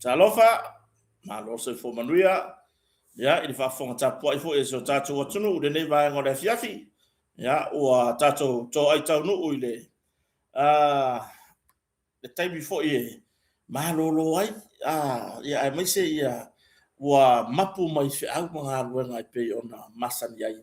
Talofa, malo se fo manuia, ya ili fa fonga tapu ai fo e so tatu watunu de ne vai ngore fiafi. Ya ua tatu to ai tau nu uile. The time before ye malo lo ai ya ai mai se ya ua mapu mai fe au mga ruenga pe ona masan yai.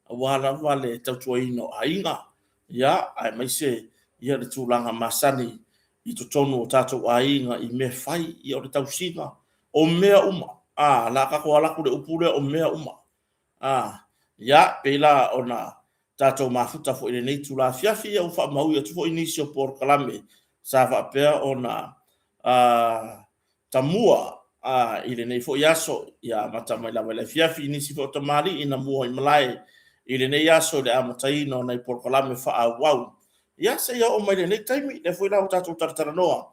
Wala wale tau tuaino ainga. Ya ai mai se ya le tulanga masani i to tonu o tatu ainga i me fai i o le tau singa. O mea uma. La kako ala ku le upule o mea uma. Ya pela ona tato mafuta fo ile nei tula fiafi ya ufa mau ya tufo inisio por kalame. Sa fa pea ona tamua ile nei fo yaso ya mata mai la wala fiafi inisi fo tamari ina mua i malai ile nei yaso le amataino nei por kalame fa wow. Ya se ya o mai le nei taimi le fo ila tato tartara noa.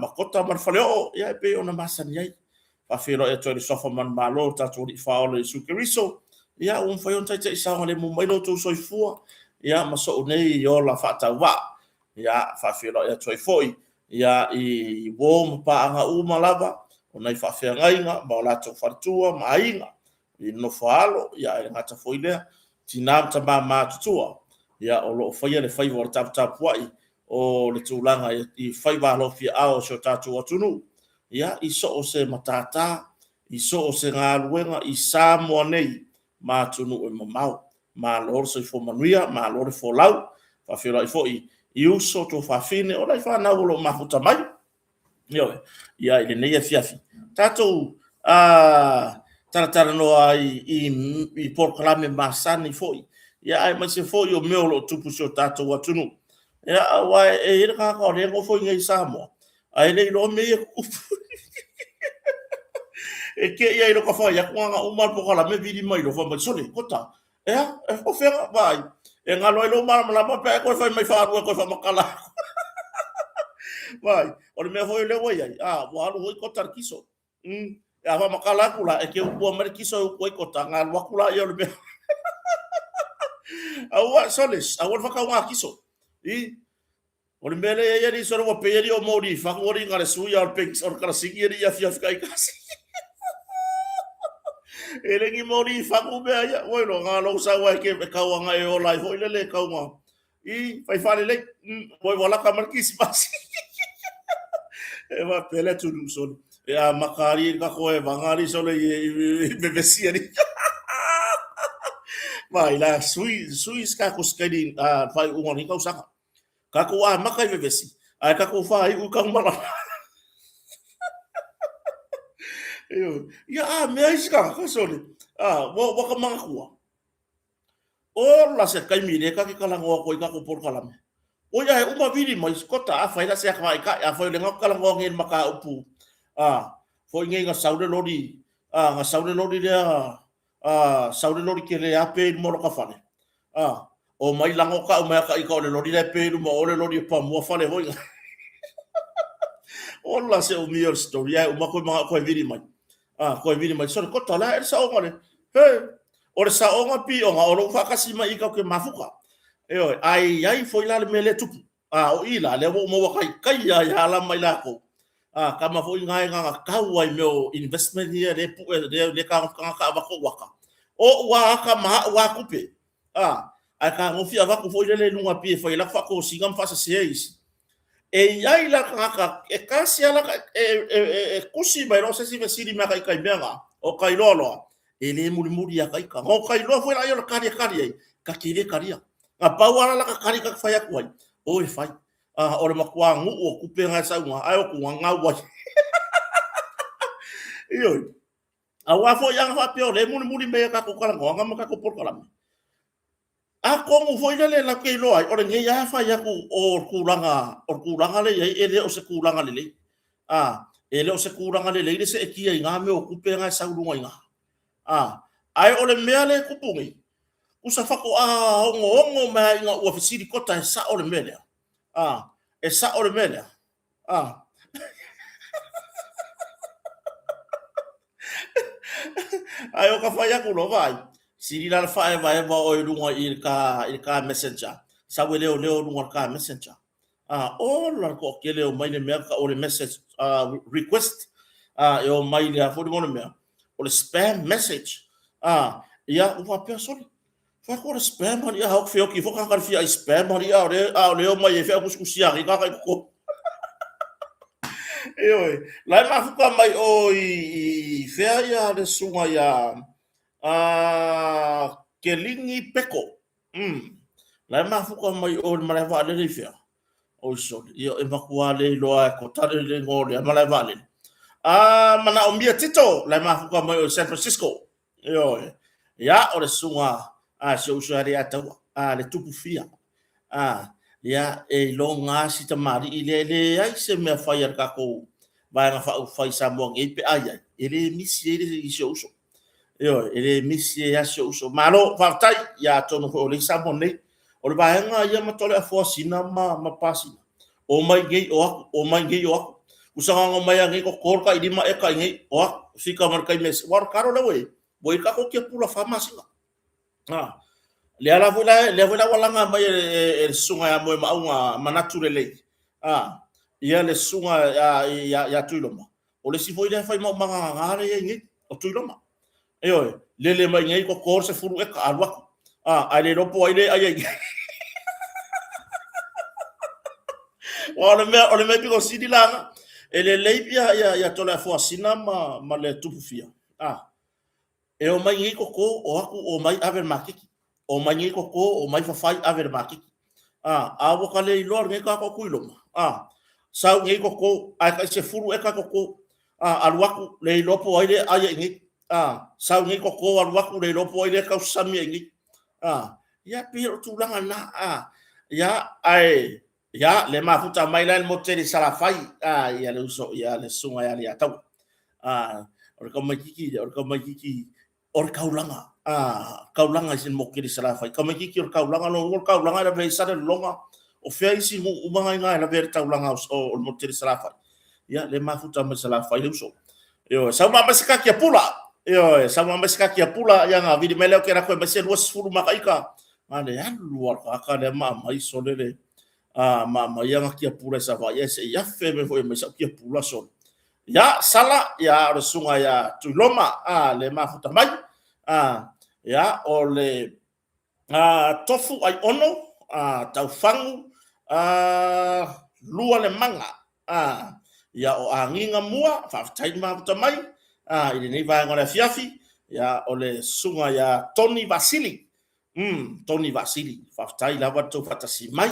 Makota marfaleo ya pe ona masan yai. Fafiro e toi sofa man malo tatu di faolo i sukeriso ya un fayon tai tai sa le mo mailo to soifua ya maso nei yo la fata wa ya fafiro e toi foi ya i bom pa anga uma lava ona i fafia ngainga ba la to fartua mainga i no falo ya e ngata foi le tinam tamba ma tutua ya o lo foi le fai vor tap tap wai o le tulanga i fai ba lo fi ao so tatu atunu ya iso o se matata iso o se ngaluenga i samo nei ma tunu e mamau ma lor so fo manuia ma lor fo lau fa fira i fo i uso to fa fine o lai fa na lo mafuta mai yo ya ile nei fiafi tato tara no ai i por klame masani foi ya ai ma se foi o meu lo tupu so tato watunu ya wa e ka ko re ko foi ngai samo ai le lo me e ke ia ilo ka fa ya kwanga umar po kala me vidi mai lo fa mai sole kota o fera vai e ngalo ilo mar mala pa pe ko fa mai fa ko fa makala vai o me foi le wai wa lo kota kiso ya fa makala kula e ke u mer kiso ko kota ngal wa kula ia le awa soles awa fa ka wa kiso o le mele ia ni soro wa pe ia o mori fa ngori ngare suya o pe or kara sigi ia fi kai kasi ele ngi mori fa ku be ia o lo ngalo sa wa ke ka wa ngai o lai ho ile le ka wa I fai fare le voi wala ka markis basi e va pele tu dum son e a makari ka ko e vangari sole e bebesia ni vai la sui ska ko skedi fai u ngoni ka usaka ka ko a makai bebesi ai ka ko fai u ka mala ya me iska ka sole wo ka manga kuwa o la se kai mire ka kala ngo ko ka ko por kala me o ya e uma viri mai skota a fai la se ka mai ka a fai le ngo kala ngo ngin maka upu foi ngai nga saude lodi nga saude lodi le saude lodi ke le ape mo ka fane o mai lango ka o mai ka i ka le lodi le pe mo o le lodi pa mo fane hoi o la se o mior story ya uma ko viri mai ko viri mai so ko tala e sa o ngale o le sa o nga pi o nga o lo fa kasi mai ka ke mafuka ai foi la mele tupu o ila le mo kai ya la mai la ko kama foi ngai nga ka wai meu investment here le ka ba ko waka o wa ka ma wa kupe ai ka ngo fia va ko foi le lunga pi foi la fa ko singam fa se seis e ai la ka e kasi ala kusi ba no se si vesiri ma kai benga o kai lolo ele muri ya kai ka o kai lo foi la yo kari ka kire karia nga pawara la ka kari ka faya kwai o e fai o le makwangu o kupe nga sa nga ai o ku nga wa yo awa fo yang fa pio le muri me ka ko kala nga maka ko por kala ako mo foi le la ke lo ai o nge ya fa ya ku o kulanga le ele o se kulanga le ele o se kulanga le se kia nga me o kupe nga sa lu nga ai o le mea le kupungi usa fako ongo mai nga ua fisiri kota e sa o le mele e sa o le mele ai o ka faya ku lo vai siri la fa e vai o lunga il ka messenger sa we leo lunga ka messenger o la ko ke leo mai le mea ka o le message request e o mai le fo mo me o le spam message ia ua pe soli fa ko le spam ia hok fio ki fo ka fia spam ia o le o mai e fia kuskusia ri ka ko e lai ma fuka mai o i fea ia le sunga ia ke lingi peko lai ma fuka mai o le mare va le fea o so io e makua le loa ko tare le ngore a mare va le mana o mia tito lai ma fuka mai o San Francisco io ia o le sunga se usare ata le tupu fia ia e lo nga si tamari ile ai se me fai ar kako vai nga fai sa mo ngi pe ai ele misi ele i so so io ele misi ya so so malo fartai ya tono ko le sa mo nei o le vai nga ia ma tole a fo sina ma pasi o mai ngi o usanga ngo mai ngi ko korka i ma e ka ngi o fika mar kai mes war karo le we boi ka ko ke pula famasi le ala vola wala nga mai e sunga ya mo ma manatu le ia le sunga ya tuiloma o le sifo ile fai mo manga ngare ngi o tuiloma le mai ngai ko kor se furu e ka alwa ale ropo ile ai o le me piko sidi langa ele leipia ya tola fo sina ma le tupufia e o mai ngai ko o aku o mai ave makiki o mai ngai ko o mai fa fai ave makiki awo ka le lor ngai ka ko kuiloma sau ngai ko ai se furu e ka ko aluaku le lopo ai ai ngai sau ngai ko aluaku le lopo ai ka sami ngai ya piro tu langa na ya ai ya le mafuta mai lan mo te sala fai ya le uso ya le sunga ya le tau or ka makiki or kaulanga kaulanga sin mo ke sala fai ka makiki or kaulanga no kaulanga la ve sala longa o fea isi umanga nga la ver taulanga o mo te sala fai ya le mafuta mai sala fai le uso sa ma masika ki pula sa ma masika ki pula ya nga vidi mele ke ra ko bese luas fulu makaika ane ya luar ka le ma mai solele ma yang kia pula sa va yes ya fe me foi me sa kia pula son ya sala ya o sunga ya tuloma le mafuta mai ya o le tofu ai ono taufangu lua le manga ya o anginga mua fa tai mafuta mai ile nei va ngora fiafi ya o le sunga ya Tony Vasili fa tai lava to fatasi mai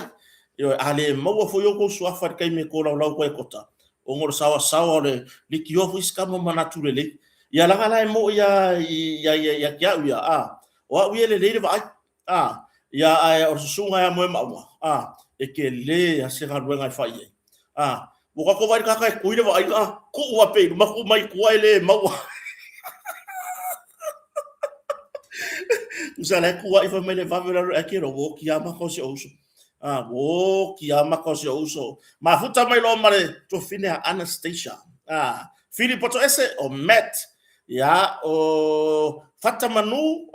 ale maua fo yoko suafa kai me ko lau ko e kota o ngor sawa le liki o fis kama manatu le ya la ngala mo ya kia uya o wi le vai ya o sunga ya mo ma e ke le a se ga ruenga fa ye o ka ko vai ka ka ku ile vai ku wa pe ma ku mai ku ile maua usale ku wa ifa me le va ver a ke ro ki ama ko se uso ki ama ko se uso mafuta mai lo mare to fine Anastasia Filipo to ese o Matt ya o Fatamanu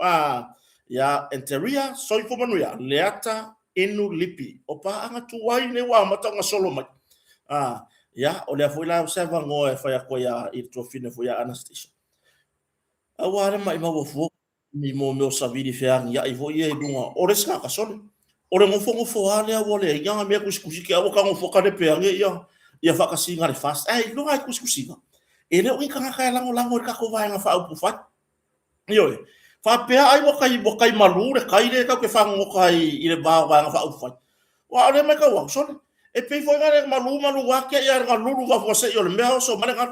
ya enteria soi fo manu ya leata inu lipi o pa anga tuai ne wa mata nga solo mai ya o le foi la observa ngo e foi a ko ya i to fine foi a Anastasia awara mai ma wo fo mi mo me o savidi fe ya i vo ye dunga o reska ka solo ore ngofo ale a wole ia me kuskusi ke awo ka ngofo ka de pe ia fa ka singa le fast lo ai kuskusi ele o ka ka lango ka ko vai nga fa upu fa yo fa pe ai mo kai malu re kai le ka ke fa ngo kai i le ba nga fa upu fa wa le me ka wa so e pe fo nga malu wa ke ia nga lulu va fo se yo le me so male ka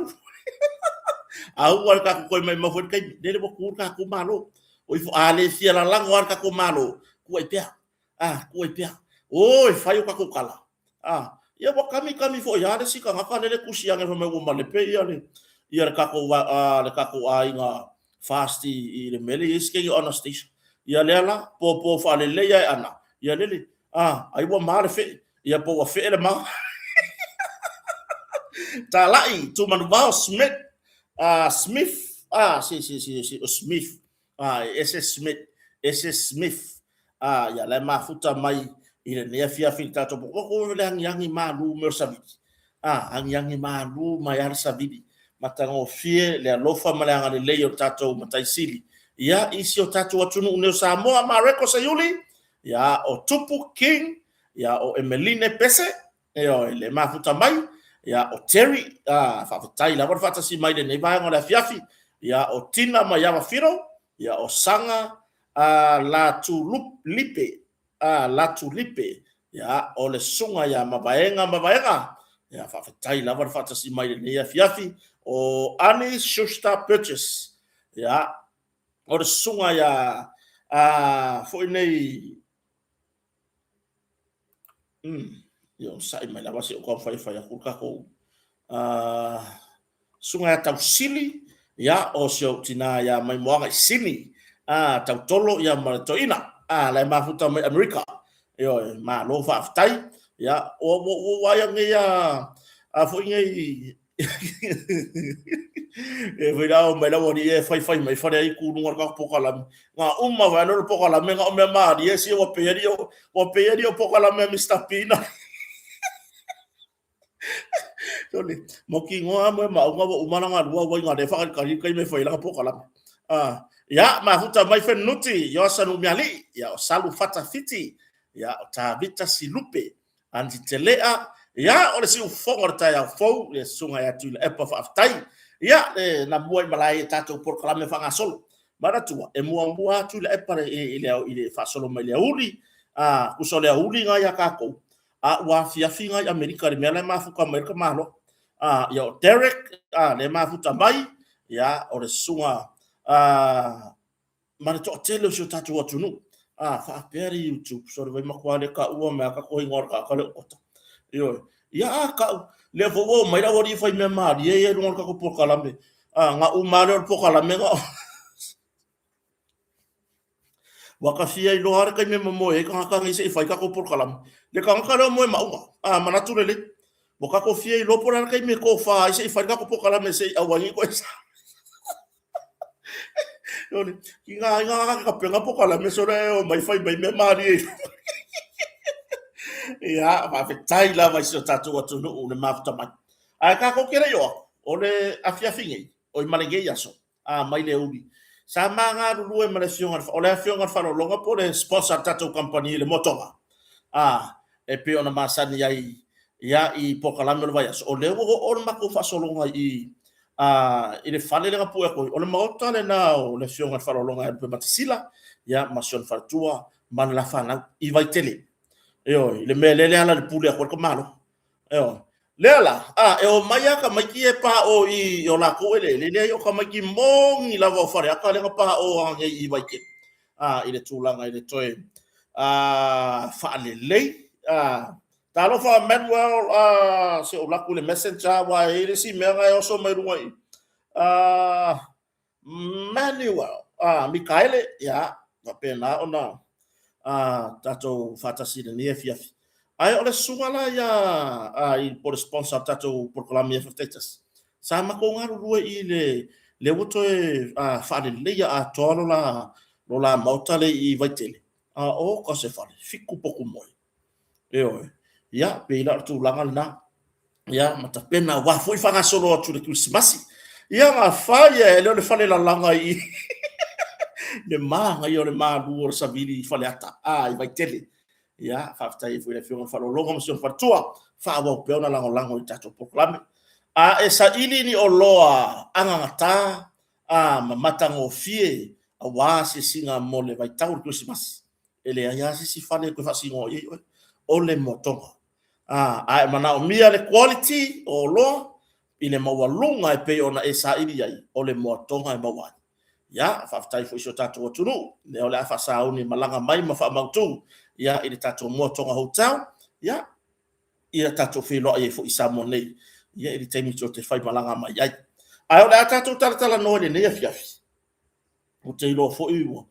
au wa ka ko me mo fo kai le mo ku ka ku malo o i fo ale fia la lango ka ko malo ku e pe ko e pea oi fai o kako kala ia wa kami fo ia le sika ngaka le kusianga fo me wo male pe ia le kako le kako ainga fasti i le mele iske i Anastasia ia le ala po fa le le ia ana ia le ai wa mare fe ia po wa fe le ma talai tu manu va Smith Smith si Smith SS Smith ya la mafuta mai ile ne fia filta to ko le yangi malu mer sabiti yangi malu mai ar sabiti matango fie le alofa malanga le leo tato mataisili ya isi o tato watunu uneo Samoa Mareko Sayuli ya o Tupu King ya o Emeline Pese le mafuta mai ya o Terry fafatai la wafata si mai le nevanga la fiafi ya o Tina Mayama Firo ya o Sanga la Tulipe la Tulipe ya o le sunga ya mabaenga ya fafatai la wafata si mai le fiafi o Ani Schuster Purchase ya o le sunga ya foi nei yo sai mai la wasi o ko fai ya kurka ko sunga ya tausili ya o sio tina ya mai moanga sini tau tolo ya maratoina la mafuta mai America yo ma lo fa tai ya o wa ya ngia foi ngai foi la mai la woni fai mai fa ai ku no ka pokala nga va no pokala me nga me ma di si o perio pokala me Mr. Pina Tole, moki ngoa mo ma nga umana nga wa nga de fa ka kai me foi la pokala ya mafuta mai fe nuti yo sanu miali ya salu fata fiti ya ta vita silupe antitelea ya ole si ufongorta ya fou le sunga ya tu e pa aftai ya na buai malai tato por klame fanga solo bara tua e mua tu le e pare ile fa solo mai le uli kusole uli nga ya kako wa fiafinga ya Amerika le mele mafuka Amerika malo ya Derek le mafuta mai ya ole sunga mana to tele so tatu watunu fa peri YouTube so vai makwale ka ua me ka ko ngor ka le kota yo ya ka le vo mai ra wori fai me ma ye ngor ka ko por kalambe nga umale por kalambe nga waka fia lo har ka me mo e ka ngi se fai ka ko por kalam le ka ka mo ma mana tu le boka ko fia lo por har ka me ko fa se fai ka ko por kalambe se awani ko Yole, nga ka penga po kala me sore o mai fai mai me mari. Ya, va fe tai la vai so tatu watu no le mafuta mai. Ai ka ko kere yo, o le afia fingi, o malenge ya so. Mai le uli. Sa manga lu e male fiona, o le fiona fa lo longa po le sponsor tatu company le motonga. E pe ona masani ya i po kala me vai so. O le o mako fa so longa i le fale le ngapu ko o le maota le na o le fionga falolonga e pe matasila ya masion fatua man la fana i vai tele le mele le ala le pule ko malo le ala e o maya ka maki e pa o i o la ko le o ka maki mong i la vo fare aka le pa o ang i vai ke i le tulanga i le toe fa le talo fa Manuel se o la ko le messenger wa i si mera e o so mai ruai Manuel Mikaele ya va pena ona tato fatasi de nie fiafi ai ole sungala ya i por sponsor tato por clamia festetas sama ko ngaru rua i le woto fa le ya tolo la mautale i vaitele o ko se fa fiku poku moi ya pe la tu langal na ya mata pena wa foi fanga solo tu le Christmas ia nga faia le fale la langa i le manga i le malu o savili fale ata i vai tele ia fa tai foi le fiona falo longo mo se fatua fa wa pe ona lango i tato proclame e sa ili ni o loa anga ngata mamata ngo fie wa se singa mo le vai tau Christmas ele ia si fale ko fa singo i o le motonga mana o mia le quality o lo ile mawalunga e pe ona e sa ili ai o le motonga e mawai ya fa tai fo so tatu o tunu le ole fa sa uni malanga mai ma fa mautu ya ile tatu motonga hotel ya ile tatu fi lo e fo isa monei ya ile temi to te fai malanga mai ai ole tatu tala no le ne fiafi o te lo fo iwo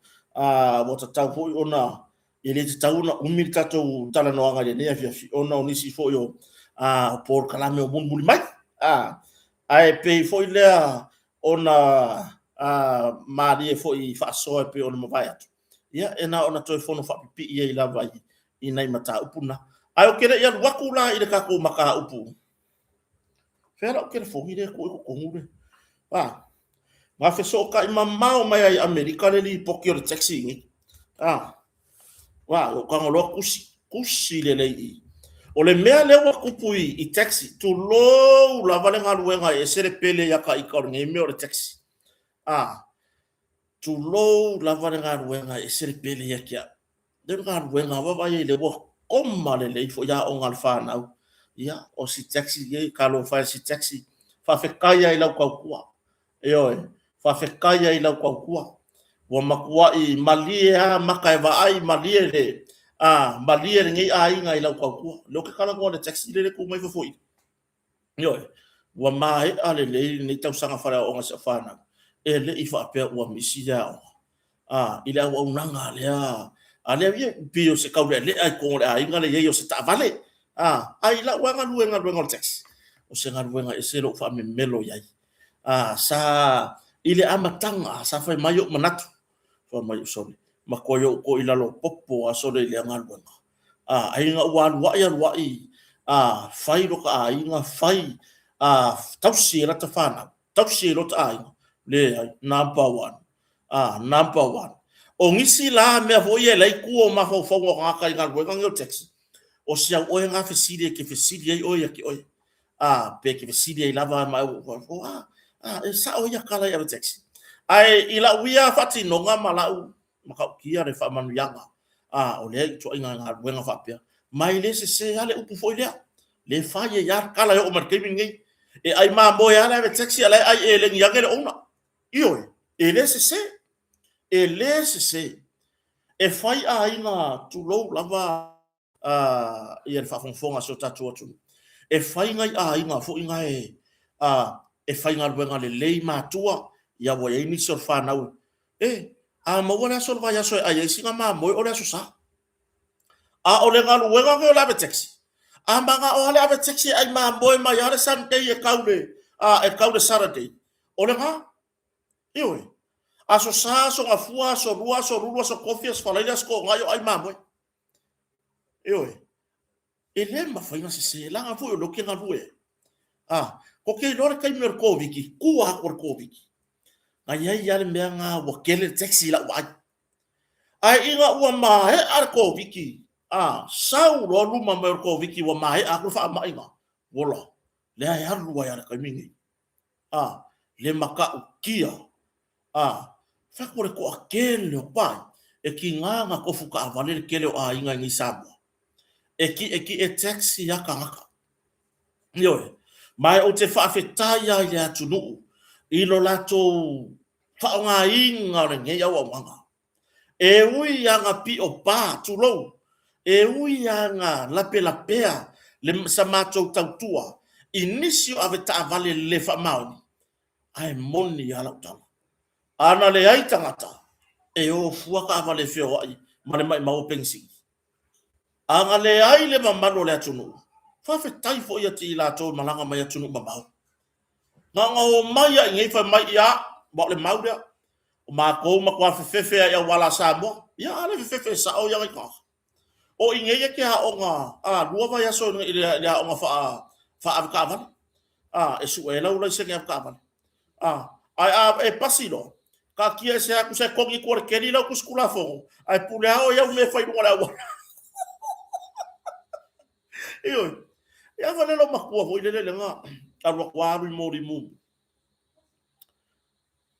mo tatu fo ona ele te tauna umir tato tala no anga ne fiafi ona onisi fo yo por kalame o bunbuli mai ai pe foi le ona mari foi fa so pe ona vai atu ia ena ona toi fono fa pipi ia i lava i nei mata upuna ai o kere ia wakula i le kako maka upu fera o kere fo ire ko ngure nga fe so ka mamao mai ai Amerika le li pokio le taxi ngi o ka ngolo kusi le lei o le mea le wa kupui I taxi tu lo la vale nga luenga e sere pele ya ka ika ngi me o le taxi tu lo la vale nga luenga e sere pele ya kia de nga luenga wa vai le wo komma le fo ya o ngal fa na ya o si taxi ye ka lo fa si taxi fa fe kaya ila kwa kwa fa fe kaya ila kwa kwa wa makua I malia makai va ai malia le malia ngi ai ngai ila kwa kwa lo ke kala ko le taxi le ku mai fo foi wa mai ale le ni tau sanga fara o nga sa fana e le I fa pe wa misi ya ila wa unanga le ale ye bio se ka le ai ko le ai ngale ye yo se ta vale ai la wa nga luenga taxi o se nga luenga e se lo fa me melo yai sa ile amatanga sa fa mayo manatu fa mayo sole makoyo ko ila lo popo a sole le nga luenga ai nga wa ya wa I fai lo ka ai nga fai tausi la ta fana tausi lo ta ai le number 1 number 1 o ngisi la me vo ye lai ku o ma fo fo nga ka nga luenga ngel taxi o sia o nga fesili ke fesili o ya ki o pe ke fesili lava ma o e sa o ya kala ya taxi ai ila wia fati no nga malau maka kia re fa manu yanga o le to nga wenga fa pia mai le se ale upu fo le fa ye ya kala yo mar kemi ngai e ai ma mo ya le taxi ala ai e le yanga le ona io e le se e fai ai nga tu lo lava ia fa fonga so tatu atu e fai ngai ai nga fo inga e fai nga wenga le lei matua ia wa ini so fa na ma wala so va ya so ai singa ma mo o le so sa o le nga wenga ko la taxi manga o le taxi ai ma mo ma ya le Sunday e kaude Saturday o le nga so sa so nga fua so rua so coffee so fa ko nga yo ai ma mo e le ma fai na se la nga fu lo ke nga lue ko ke lore kai mer ko viki ku ko viki ai ya le me nga wa kele taxi la wa ai inga wa ma ar ko viki sau lo lu ma mer ko viki wa ma aku fa ma inga wola le ai har lu ya kai mingi le maka ukia fa ko akele o pa e ki nga ko fuka avale kele o inga ni sabo e ki taxi ya ka mai o te whaafetaya ia tunu I lo lato whaonga inga re nge au wanga. E ui anga pi o pā tulo. E ui anga lapea le sa mātou tautua. Inisio ave ta vale le whamaoni. Ai moni ala utala. Ana le ai tangata. E o fuaka avale whio ai. Mane mai mau pengsi. Anga le ai le mamano le atunu. Whawhetai fo ia ti lato malanga mai atunu mamau. Nga o mai a ngai fa mai ia ba le mau dia o ma ko ma kwa fefe ia wala sa mo ia ale fefe sa o ia ka o inge ke ha o nga lua va ya so ia o nga fa ka van e su e la ula se ke ka van ai e pasilo ka kia se aku se ko ki ko ke ni la ku skula fo ai pule o ia me fa i wala wa io ia va le lo ma ko vo ile le nga alwa kwaru mo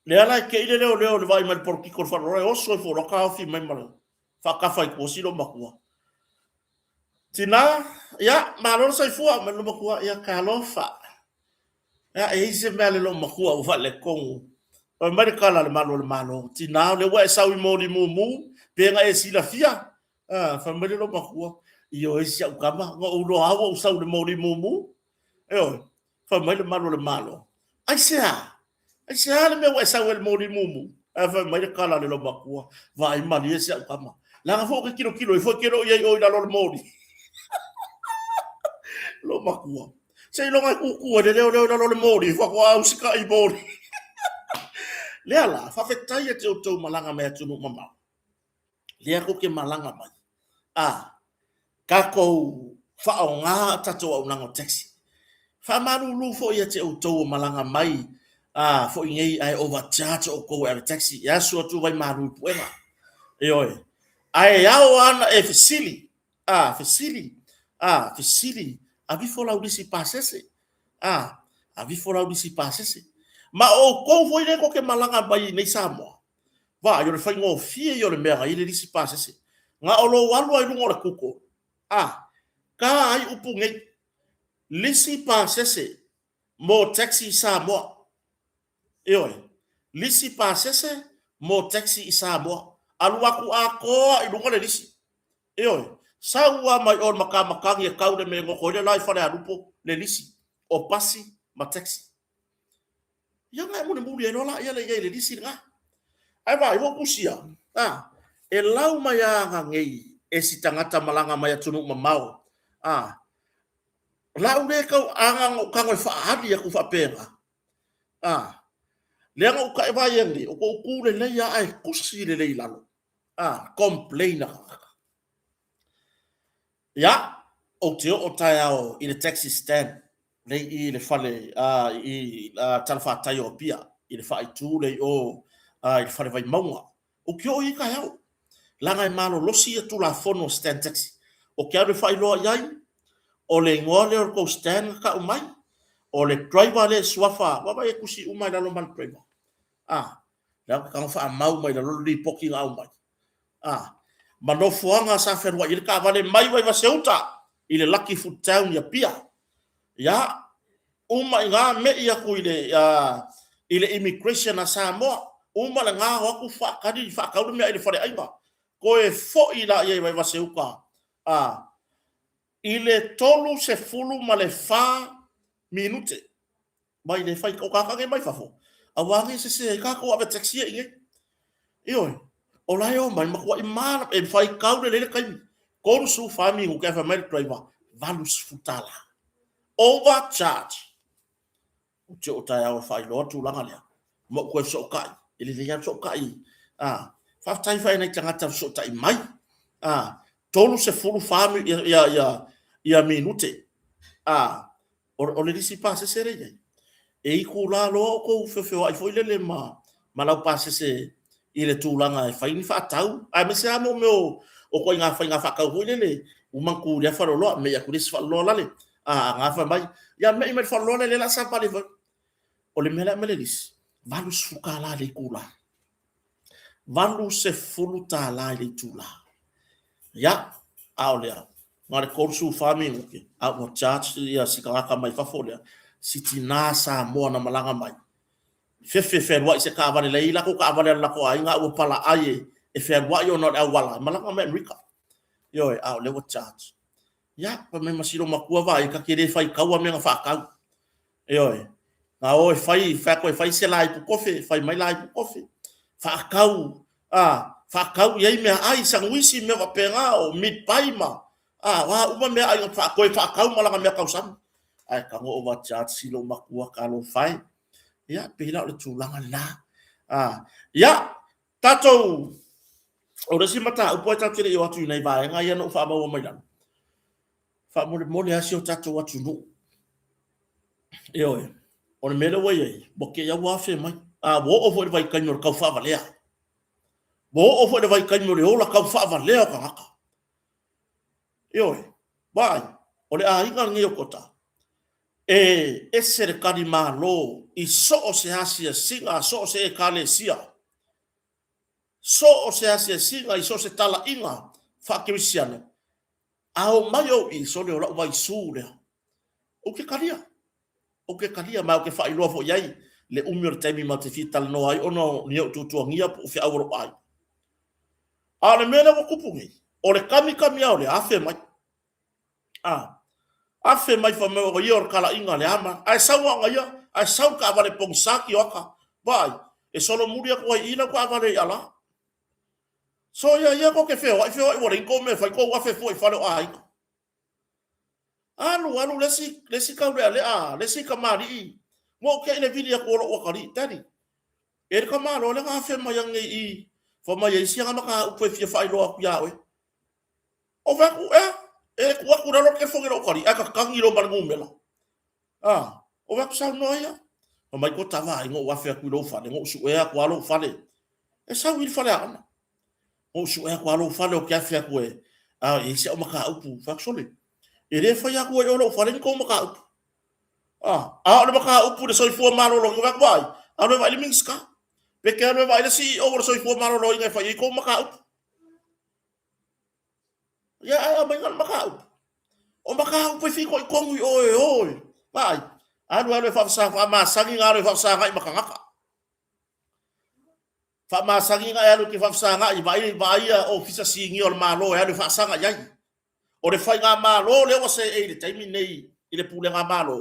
le ala ke ile leo le vai mal por ki ko fa ro o so fo ro ka fi mai mal fa ka fa ko si lo makua tina ya malo sai fu ma lo makua ya ka lo fa ya e se me lo makua o fa le kong o mai ka la le malo tina le wa sa wi mo li mu pe nga e si la fia fa mai lo makua io e si ka ma o lo ha o sa le mo li mu fa mai le malo ai se ale me wa sa wel mo mumu ava mai kala le lo makua vai mali ese kama la fo ke kilo fo kilo ye o la lo modi lo makua se lo ngai ku de le lo modi fo ko au sika I modi le ala fa fetai te o malanga me tunu mama le ko ke malanga mai ka ko fa o nga tato au nango taxi fa maru lu fo ye te o malanga mai fo ingei ai overcharge o ko e taxi ya so tu vai maru puema e oi ai ao ana e fisili fisili fisili a vi fo la udisi pasese a vi fo la udisi pasese ma o ko foi le ko ke malanga bai nei samo va yo le fai ngo fie yo le mea i le disi pasese nga o lo walu ai lungo le kuko ka ai upu ngei lisi pasese mo taxi samo Eoi, lisi pasese mo taxi isa mo. Alu aku ako ilunga le lisi. Eoi, saua mai on makamakang ya kau de mengo kole lai fare alupo le lisi. O pasi ma taxi. Ya ngai mo muli no la ya le lisi nga. Ai vai wo kusia. E lau mai anga ngei e si tangata malanga mai tunu mamau. Lau le kau anga ngau fa hadi ya ku fa pera. Leanga uka e vai ndi o ko kule le ya ai kusi le lalo complainer ya o te o tai ao i le taxi stand le i le fale i talfa tai o pia i le fai tu le o i le fale vai maunga o ke o i ka hau langa e malo losi e tu la fono stand taxi o ke ave fai loa iai o le ngole o ko stand ka umai o le driver le swafa wa e kusi umai lalo mal driver la ka fa mau mai la loli poki nga mai mano fuanga sa fer wa il ka vale mai vai va seuta ile lucky foot town ya pia ya uma nga me ya ku ile immigration na Samoa uma la nga wa ku fa kadi fa ka me ile fa ai ba ko e fo ila ia vai va seuka ile tolu se fulu male fa minute mai le fai ko ka mai fa fo awangi se ka ko ave taxi inge io o lai o mai makwa imana e fai kau le kai ko su fami ko ka fa mai driver valus futala overcharge o te o tai o fai lo tu langa le mo ko so kai ele le so kai fa tai fai nei tanga ta so tai mai tolu se fulu fami ya minute o le disi pa se sere e ku la lo ko fe ai foi le ma lau pase se ile tulanga e fai ni fa tau ai me se amo meu o ko nga fa ka hu le u man ku le fa lo me ya ku le fa lo la le nga fa mai ya me fa lo le la sa pa le o le mela me le dis valu suka la le kula valu se fulu ta la le tula ya au le ngare ko su farming ke a mo charge ya sikaka mai fa fo le siti nasa mo na malanga mai fe wa se ka vale leila ko ka vale la ko ai nga o pala ai e fe wa yo not awala malanga me rika yo a le wo charge ya pa me masiro makua vai ka kire fai ka wa me nga fa ka yo na o fai fa ko fai se lai ko fe fai mai lai ko fe fa ka fa ka ye me ai sang wisi me va penga o mit paima wa uma me ai fa ko fa ka malanga me ka usam ai ka ngo overcharge silo makua ka lo fai ya pila le tulanga la ya tato o resi mata o pota tele yo atu nei vai nga ya no fa ba o mai dan fa mo le asio tato watu no yo o le mele wa ye bo ke ya wa fe mai bo o fo vai kanyo ka fa va le bo o fo vai kanyo le ola ka fa va le ka yo vai o le a inga ngi kota e serikali malo i so o se asia singa so o se ekalesia so o se asia singa i so se tala inga fa krisiane ao mayo i so le ola vai sule o ke kalia ma o ke fa ilo fo yai le umir temi ma te fital no ai ono ni o tutu ngia po fe awro ai ale mena ko kupungi o le kami o le afe mai afe mai fa me o yor kala inga le ama ai sawa nga ya ai sau ka vale pongsaki oka vai e solo muria ko ina ko vale ala so ya ko ke feo o rin ko me fa ko wa fe foi falo ai alu lesi ka lesi ka mari mo ke le video ko o kali tani e ka malo le afe mai yang i fo mai e sia ma ka u fe fa lo ya we o va ku e kwa kura lo ke fo ro kali aka kangi ro bar ngumela o va sa noia o mai ko tava ngo wa fe ku lo fa ngo su e ko lo fa le e sa wi fa le ana o su e ko lo fa le o ka fe ku e a e se o maka upu fa sole e re fa ya ku e lo fa le ko maka upu a o maka upu de so fu ma lo ngo va vai a lo va le minska pe ke lo va le si o so fu ma lo ngo fa i ko maka upu ya a mai ngal maka upu o maka upu fi ko ngu o vai anu fa sa fa ma sangi ngaro fa sa ngai maka ngaka fa ma sangi ngai anu ki fa sa ngai vai ofisa singi o malo anu fa sa ngai o le fai ngā malo le o se e le taimi nei i le pule ngā malo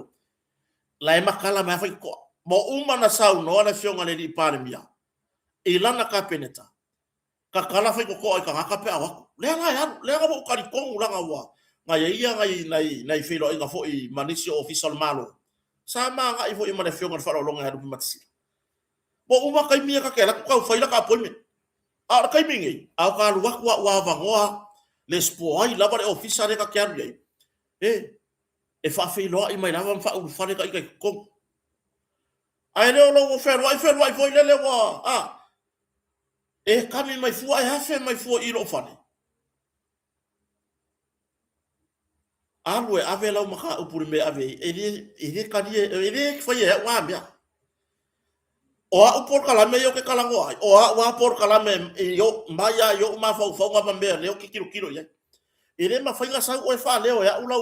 la e makala mea fai koa mo umana sau no ana fionga le li pare mia e lana ka peneta ka kala fai koa i ka ngaka pe awaku le nga mo kari kongu langa wa nga ia ngai nei filo inga fo i manisi official malo sa ma nga i fo i mana fionga le whara longa haru matisi mo uma kai mia ka kela kau fai la ka appointment a kai mingi au ka luwaku wa vangoa le spoai lava le ofisa le ka kiaru ai e fa fe lo i mai lava fa u fa le ka i ko ai le lo fe lo foi le wa e kami mai fu ai ha fe mai fu i lo fa le alwe ave la maka u pur me ave e ka die e fa ye wa mia o a por kala me yo ke kala ngo ai o a por kala me yo maya yo ma fa nga me le ki kilo ya ere ma fainga sa o fa leo ya ula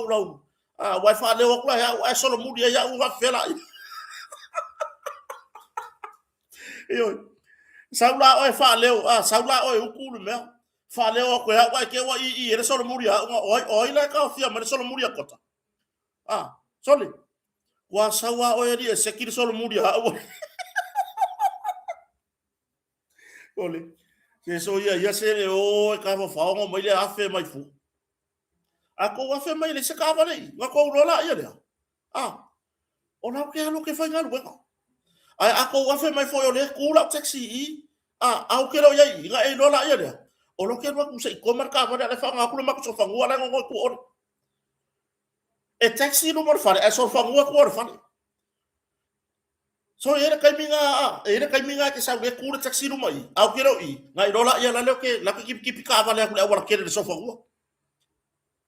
wa fa leo ko ya o solo mudi ya u va fela yo saula o fa leo saula o ukulu me fa leo ko ya wa ke wa i ere solo mudi ya o ila ka fia ma solo mudi ya kota sole wa sawa o eri se kiri solo mudi ya ole ke so ya se le o ka fa ngo mai le afe mai fu ako wa fe mai le se ka va nei nga ko rola ia le o na ke alo ke fa nga luenga ai ako wa fe mai fo yo le ku la taxi au ke lo ia nga e rola ia le o lo ke wa ku se ko marka va le fa nga ku ma ku so fa ngua la ngo ku o e taxi no mor fa e so fa ngua ku o fa so era kai minga ke sa le ku le taxi no mai au ke lo i nga e rola ia la le ke la ki ka va le ku le wa ke le so fa ngua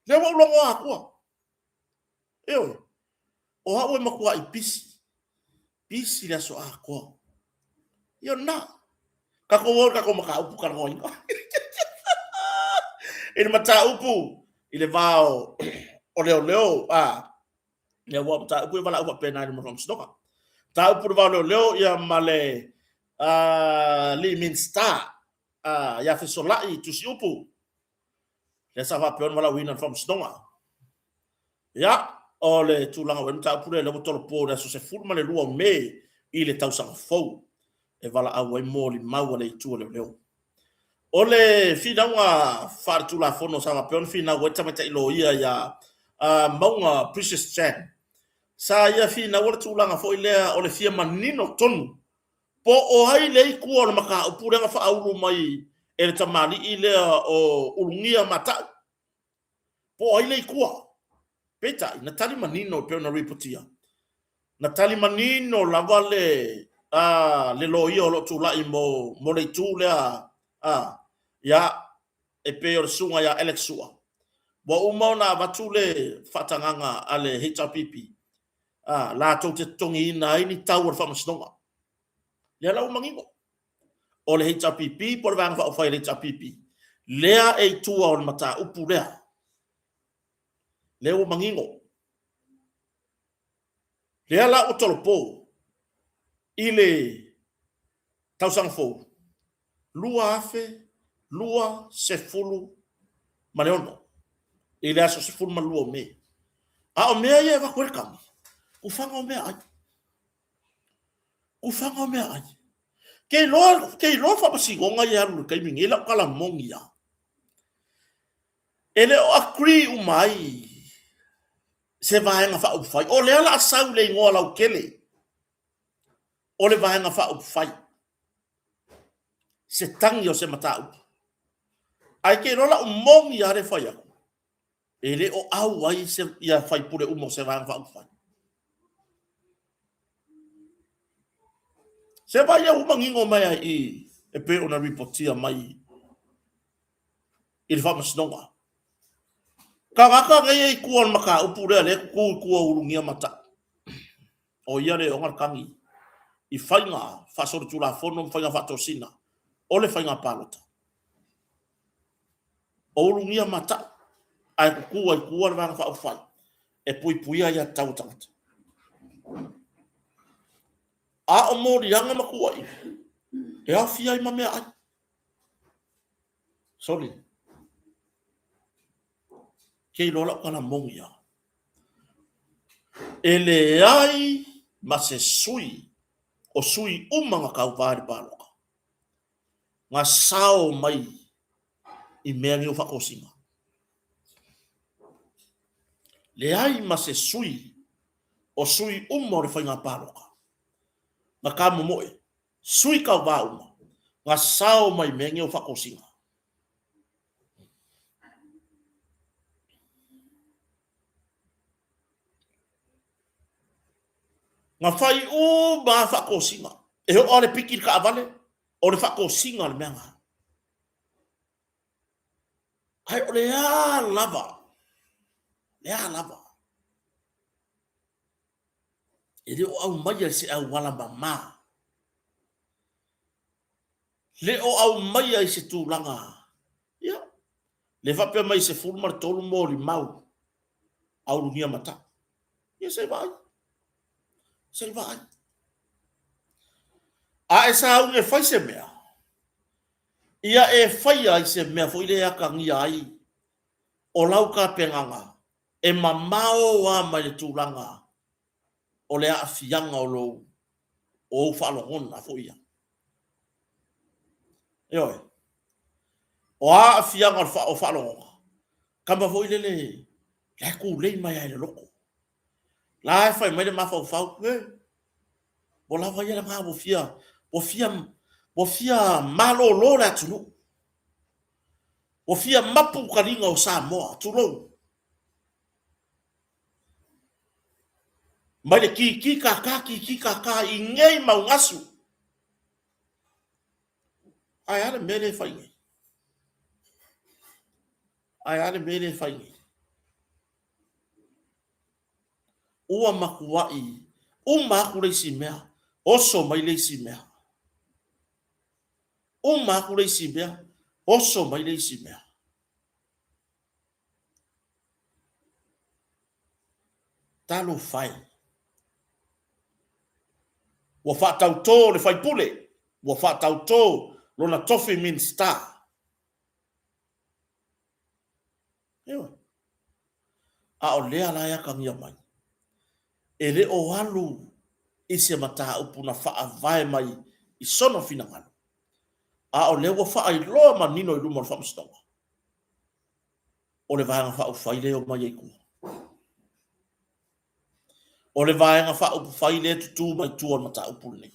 le wa longo aku o hawe makua i pisi la so ako yo na kako maka upu kan ngoi ele mata upu ile vao o leo le wa mata upu vala upa pena ni mo stoka ta upu vao leo ya male li min sta ya fe solai tu si upu le sa va peon mala wina from stoka ya ole tulanga wen ta pure le botolo po da so se fulma le lua me ile tau sa fo e vala a we moli mau le tu le ole fina wa fartu la fono sa peon fina weta meta ilo ia ya maunga precious chan sa ia fina wa tulanga fo ile ole fia manino tonu po o hai le ku o maka pure nga fa aulu mai ele tamali ile o ulungia mata po ai le ku peta na tali manino pe na ripotia na tali manino la vale le loio lo tu la mo le tu le ya e pe o sunga ya Alexua wa umona batule fatanganga ale HRPP la to te tongi na ini tau fa masnonga le la umangingo o le HRPP por vang fa o fa le HRPP lea e tua o mata upu le o mangingo le ala o tolopo ile tausang fo lua afe lua sefulu maleono ile aso sefulu malua me o mea ye va welcome ufanga o mea ai ke lo fa pasigonga ya lu kai mingela kala mongia ele o agree umai se vai nga fa upfai o le ala sau le ngola o kele o le vai nga fa upfai se tangi o se matau ai ke rola o mongi ya re fai ako ele o au ai se ia fai pure umo se vai nga fa upfai Se vai ia umangingo mai ai e pe ona reportia mai i le whamasnonga. Ka ngaka ngai e kuon maka upure le kua urungia mata. O ia le ongar kangi. I whainga whasoro tula whono whainga whatosina. O le whainga palota. O urungia mata. Ai kua i kua le vanga whaofai. E pui puia ia tau tangata. A o mori anga makua i. E a fia i mamea ai. Sorry. Kei lola kana mongia. E le ai ma se sui. O sui umanga kau vāri pāloka. Ngā sao mai i mea ngiu whakosinga. Le ai ma se sui. O sui umma o le whainga pāloka. Ngā kā momoe. Sui kau vā umma. Ngā sao mai mea ngiu whakosinga. Ngā whai o mā whakosinga. E ho o le pikir ka avale. O le whakosinga le mea ngā. Ai o le a lava. Le a lava. E le o au mai se au wala mama. Le o au mai se tūlanga. Ia. Le whapea mai se fulmar tolu mō li mau. Au rungia mata. Ia se vai. Se vai. A e sa au e whai se mea. Ia e whai ai se mea fo ile aka ngia ai. O lau ka penganga. E mamao wa mai le tūlanga. O le a fianga o lo. O whalongona fo ia. Ioi. O a fianga o whalonga. Kamba fo ile le. Le ku le mai ai le loko. La e fai mai le mafau fau. O la vai le ma bo fia. Bo fia malo lo la tulu. Bo fia mapu karinga o Samoa tulu. Mai le ki kaka i ngei mau ngasu. Ai ale mele fai. Ai ale mele fai. Ua makuai. O maku le si mea. Oso mai le si mea. O maku le si mea. Oso mai le si mea. Talo fai. Wa fa tau tō le fai pule. Wa fa tau tō lona tofi min star. Ewa. A o lea la ya kangia mai. E le o alu i se mata upuna faa vai mai i sono fina ngalo. A o lewa faa i loa manino i luma faa mstonga. O le vaenga faa ufai leo mai e kua. O le vaenga faa ufai leo tutu mai tua mata upune.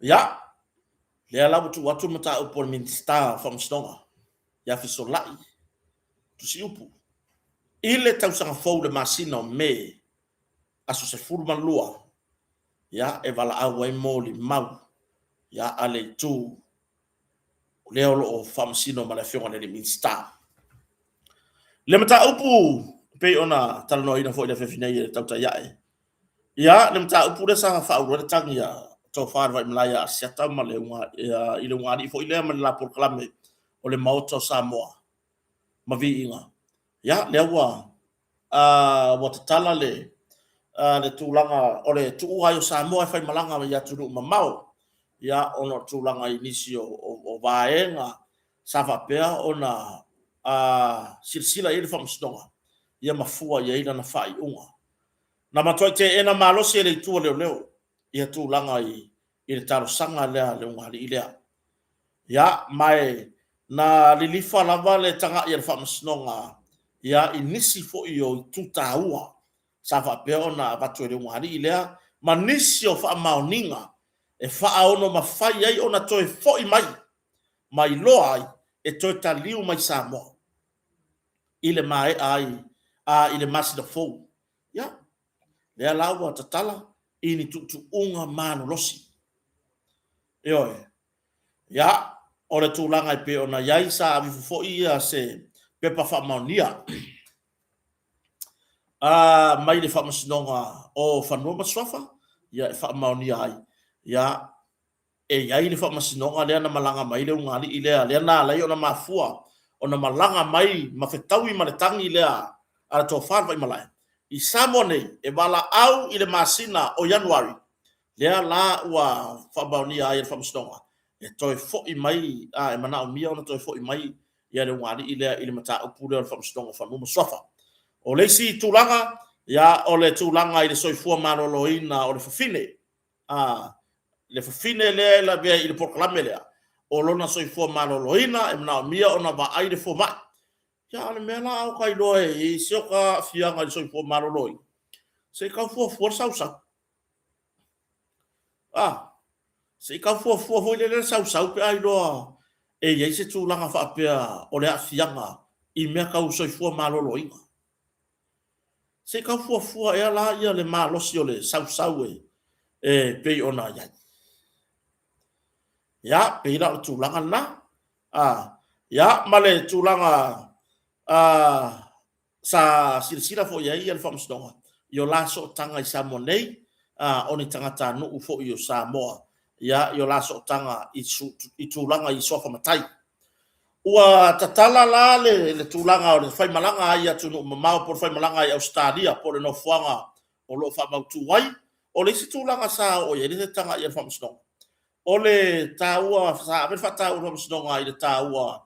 Ya, lea labu tu watu mata upun min star faa mstonga. Ya fiso lai. Tusi upu. Ile tau sanga fau le masina o me. Aso se furman lua. Ya, e vala awa i moli mau. Ya, ale tu. Leo lo o famsino ma le fionga le min star. Le mata upu. Pe ona talano ina fo ile fefine i tau ta yae. Ya, le mata upu le sanga fau le tangi ya. To far vai mlaya siata ma le unga ile ngari fo ile ma la por klame. O le mauto Samoa. Ma vi inga. Ya, le wa. Wata tala le. Le tūlanga, o le tuua o Samoa e whai malanga ia turu mamau. Ia ono tūlanga inisi o vaenga sa whapea o na silsila ili whamstonga. Ia mafua ia ina na whai unga. Na matoi te ena malosi e le tua leo leo. Ia tūlanga i le taro sanga lea le unga li ilea. Ia mai na lilifa lava le tanga ia le whamstonga. Ia inisi fo i o tūtaua. Sa fa pe ona va tole ngari lea manisi o fa maoninga e whaaono mawhai ai ona toe foi mai loa ai, e toe taliu mai Samoa. Ile mai ai, ile masina fou. Ya, lea laua tatala, ini tuunga mano losi. Ioe, ya, o le tūlanga i pe ona iai sa avifu fo ia se pepa whamaunia. Mai le whamasinonga o whanua maswafa, ia e whamaunia ai. Ya, e iai le whamasinonga lea na malanga mai le ungali i lea na lai ona mafua, ona malanga mai, mawhetaui maletangi lea, ala tō wharwa i malai. I Samoa nei, e wala au i le masina o Januari, lea la ua whamaunia ai le whamasinonga. E toi fo'i mai, e mana o mia ona toi fo'i mai, ia le ungali i lea i le mata upu lea le whamasinonga whanua maswafa. O leisi tūlanga, ia o le tūlanga i le soifua maloloina o le whawhine. Le whawhine lea la bea i le porkalame lea. O lona soifua maloloina, e mana o mia ona wa aire fo mai. Ia le mea la au kai loe, i sioka fianga i le soifua maloloi. Se kau fua sausa. Se kau fua hoi le sau pe ai loa. E iei se tūlanga whaapea o lea fianga i mea kau soifua maloloina. Se ka fua e ala ia le malosi o le sau e pei ona iai. Ia, pei la o tūlanga na. Ia, ma le tūlanga sa silasila fo iai ia le whamasinonga. I o la so tanga i Samoa nei, o ni tangata nuu fo i o Samoa. Ia, i o la so tanga i tūlanga i sofa matai. Ua tatala la le tūlanga o le whaimalanga ai atu no mamau por whaimalanga i Australia por le no fuanga o lo whamautu wai. O le isi tūlanga sa o ia le tanga i le whamasinonga. O le tāua, sa amen whatau o whamasinonga i le tāua.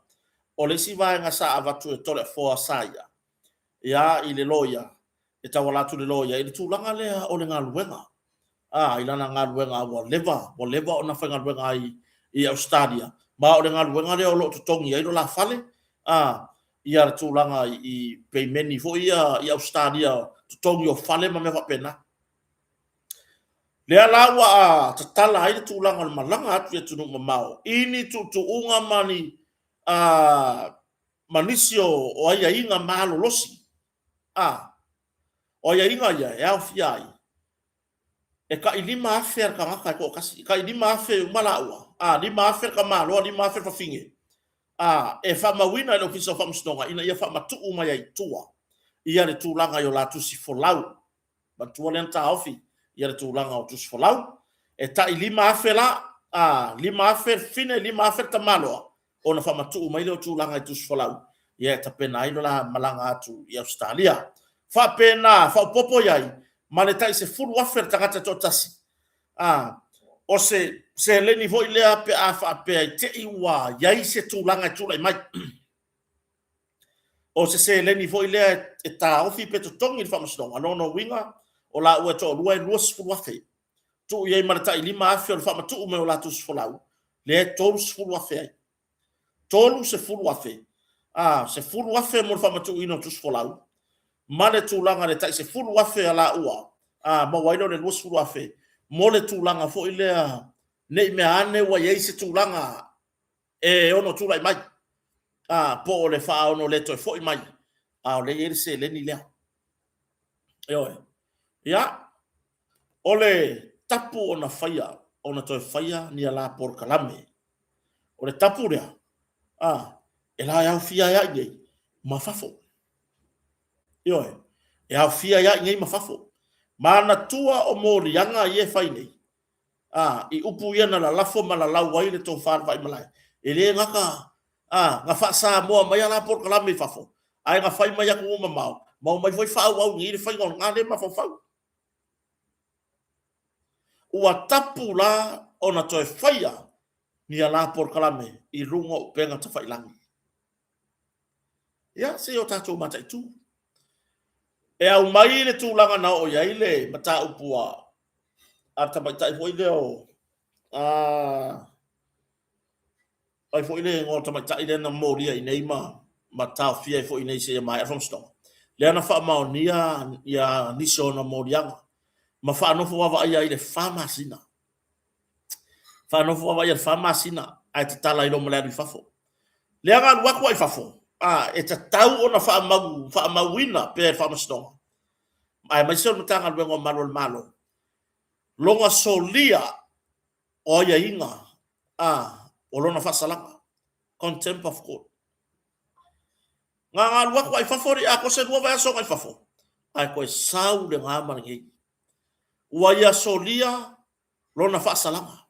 O le isi vaenga sa avatu e tole fōa saia. Ia i le loia, e tawalatu le loia. I le tūlanga lea o le ngā luenga. I lana ngā luenga wa leva o na whainga luenga i Australia. Ma o le ngā luenga lea o lo tutongi ai lo la fale. Ia le tūlanga i peimeni fo ia i Australia tutongi o fale ma me whapena. Lea lawa tatala ai le tūlanga le malanga atu ia tunu mamao. Ini tuunga mani manisio o aia inga malo losi. O aia inga ia e au fia ai. E ka ilima afer ka ngaka ko kasi. Ka ilima afer malaua. Lima afer ka malo, lima afer whawhinge. E whamawina ilo kisa whamstonga, ina ia whamatu mai ai tua. Ia le tūlanga i o la tusi folau. Matua le anta ofi, ia le tūlanga o tusi folau. E ta i lima afer la, lima afer fine, lima afer ta maloa. O na whamatu mai leo tūlanga i tusi folau. Ia ta pena ilo la malanga atu i Australia. Whapena, whaupopo iai, ma le tai se fulu afer tangata tō tasi. O se leni voi lea pe a whaapea i te iwa, iai se tūlanga i tūlai mai. O se leni voi lea e tā ofi pe tutongi i whamasinonga, no winga, o la ua tō lua e luas fulu afe. Tu iai marata i lima afe o le whamatu me o la tusi folau. Lea tōlu se fulu afe ai. Tōlu se fulu afe. Se fulu afe mo le whamatu ino tusi folau. Ma le tūlanga le tai se fulu afe a la ua. Ma waino le luas fulu afe. Mo le tūlanga fo i lea nei mea ane wa iei se tūlanga e ono tūlai mai. Po o le wha ono le toi fo i mai. O le ieri se leni lea. Eoe. Ia. O le tapu o na whaia. O na toi whaia ni a la por kalame. O le tapu rea. E la au fia ia iei. Mafafo. Eoe. E au fia ia iei mafafo. Mana tua o morianga i e whainei. I upu ia na la lafo ma la lau ai le tō whānwhai malai. E le ngaka, ngā whaasa moa mai ala por kalame whafo. Ai ngā whai mai aku uma mau. Mau mai voi whau au ngi le whai ngon ngā le mawhau whau. Ua tapu la o na toi whaia ni ala por kalame i runga o penga ta whailangi. Ia, se o tātou matai tū. E au mai le tūlanga na o iai le mata upua. Arta mai tai foi leo. Ai foi le ngota mai tai le na moria i nei ma tau fia foi nei se mai from stone. Le na fa ma nia ya niso na moria. Ma fa no fo wa ia ile fama sina. fa no fo vai fa masina ai te tala ilo mala fafo le nga wa ko fafo e te tau ona fa mawina pe fa masno ai mai so mutanga lo malo longa solia o ia inga o lona fa salanga contempt of court nga wa ko fafo ri ako se wa so ko fafo ai ko sau le nga mangi wa ia solia lona fa salanga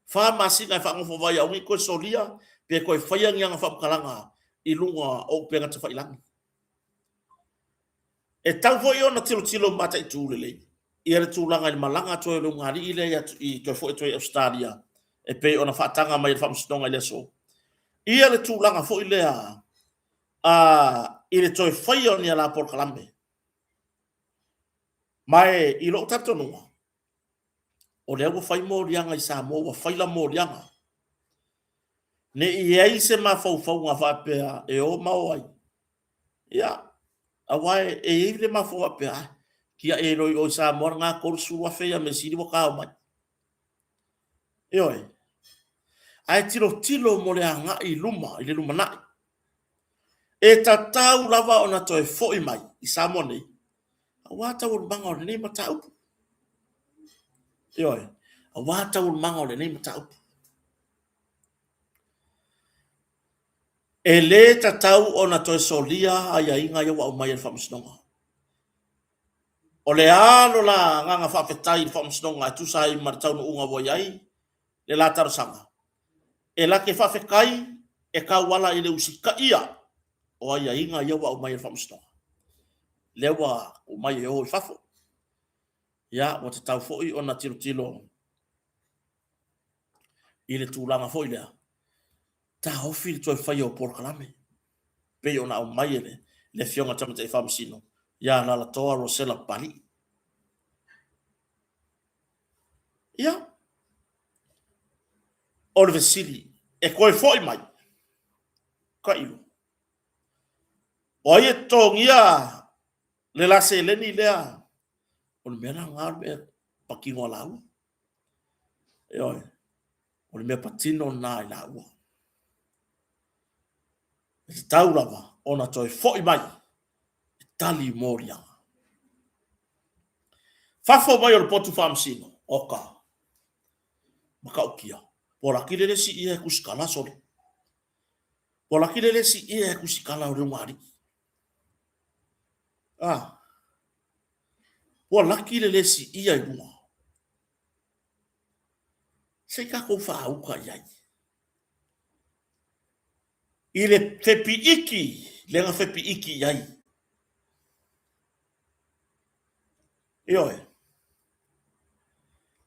fa masina fa ngofo vai au ko solia pe ko fa yang fa kalanga ilunga o pe ngata fa ilang e tau fo yo na tilo mata i tulele ia le tulanga i malanga to lo ngari ile ya i to fo to Australia e pe ona fa tanga mai fa mstonga ile so ia le tulanga fo ile ile to fa yo ni la por kalambe mai i lo tato no o le go fa mo rianga i sa mo wa fa la mo rianga ne i ai se ma fa nga fa pe e o ma o ai ia awai e ile ma fo pe kia e roi o sa mor nga kor su wa fe ya me siri wa ka mai oi ai tilo mo le nga i luma ile luma na e ta tau lava ona to e fo i mai i sa mo nei awa ta ul banga o nei mata u oi awa ta ul manga o nei mata u e le ta tau ona to e solia ai ai nga yo wa mai e fa msnonga o le alo la nganga fa fetai fa msnonga tu sai martau no unga wo yai le la tar sanga e la ke fa fe kai e ka wala ile usika ia o ai inga ia wa mai fa msnonga le wa o mai o fafo ya o te tau fo i ona tilo ile tulanga fo ile ta hofi to fa yo por kalame pe ona o mai le fionga tamata e fa msino ya la toa rosela pali ya Oliver City e koe foi mai ka ilu o ye tongia le la se le ni le o le mena ngar me pakingo lau e oi o le me patino na i lau e tau lava ona toi foi mai e tali moria fafo mai o le potu famsino oka maka okia ora kile si ia kuskala sole ora kile si ia kuskala o le ngari ora kile si ia i mua se ka ko fa u ka yai ile fepi iki le nga fepi iki yai ioe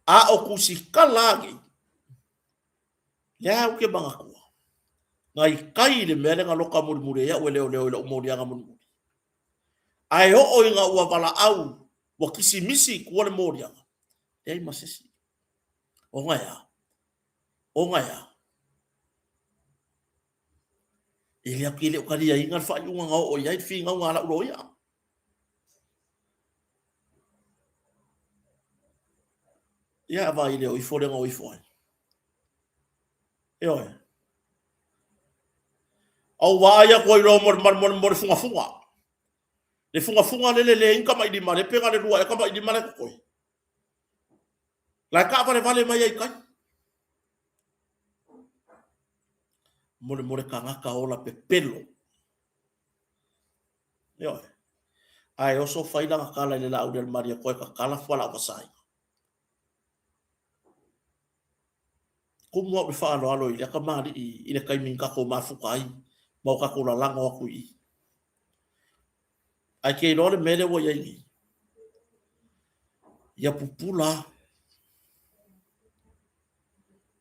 a o kusikala ge ya o ke banga ko ngai kai le mele nga loka murmure ya o le mo ria nga murmure ai o inga ua bala au wa kisi misi ko le mo ria ei masisi o ngaya ele akile o kali ya inga fa yunga nga o ya fi nga ngala ro ya ya va ile o i fore nga o i fore ioe au waya ko ro mor funga le funga le inka mai di mare pega le lua e ka mai di mare ko la ka vale mai ai kai more kanga ka ola pe pelo yo ai oso faida ka kala le la udel maria ko ka kala fala pasai kumo be fa alo ile ka mari ile kai min ka ko mafukai mo ka ko la lango ku i ai ke no le mele wo yai ya pupula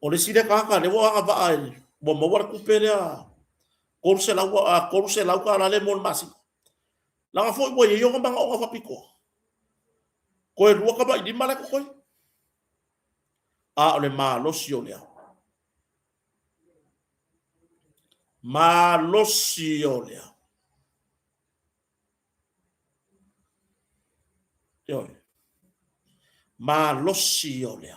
o le sile ka le wo anga ba ai mo war ku pele a korse la ka la le mon masi la fo wo ye yo nga banga o fa piko ko e ruaka ba di mala ko a ole ma lo si ole ma lo si ole yo ma lo si ole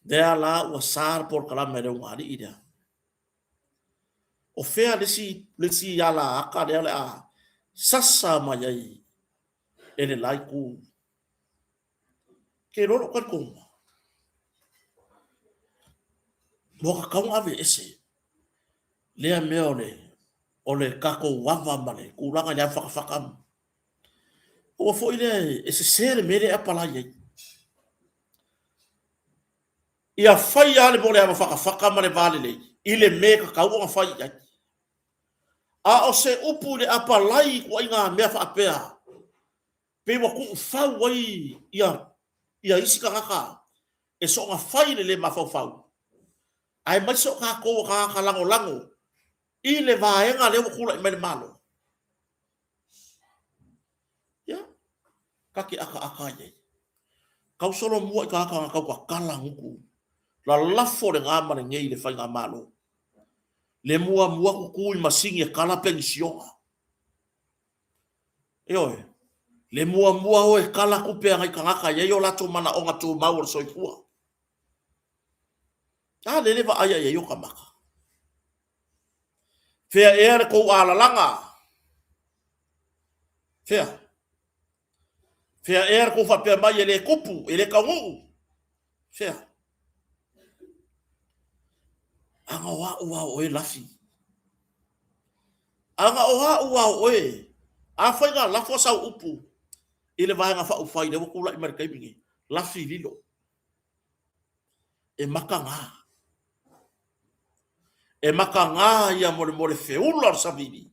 Dea la ua sar por kala mere ngari ida. O fea lesi ala aka dea le a sasa mai ele lai ku. Ke roro kwa konga. Moka kaunga ave ese. Lea mea ole kako wawa male. Kulanga lia whakawhakam. O fo ile ese sere mere apala yei. Ia fai ale mo le ama whakawhakam male vale lei. Ile me ka kaunga fai yei. A o se upu le apalai kua inga mea whaapea. Pe wa ku fau wai ia isi ka kaka. E so nga fai le mafau fau. Ai mai so ka ko ka lango lango. I le vaenga le kula i mele malo. Ya. Kaki aka ye. Kau solo mua i ka kau ka kala nguku. La lafo le ngama le ngei le fai ngā malo. Le mua kuku i masingi e kala pensionga. Eoe. Le mua o e kala kupe ngai ka ngaka ye yo lato mana o ngatu mau le soifua. Ah, le va aya ye yo ka maka. Fea ere ko ala langa. Fea ere ko fa pe mai ele kupu, ele ka ngu. Fea. Anga wa o e lafi. Anga wa o e. A fai nga la fosa upu. Ile vai nga fa u fai de ko la i merkai bingi. Lafi lilo. E makanga. E makanga ia more feula savini.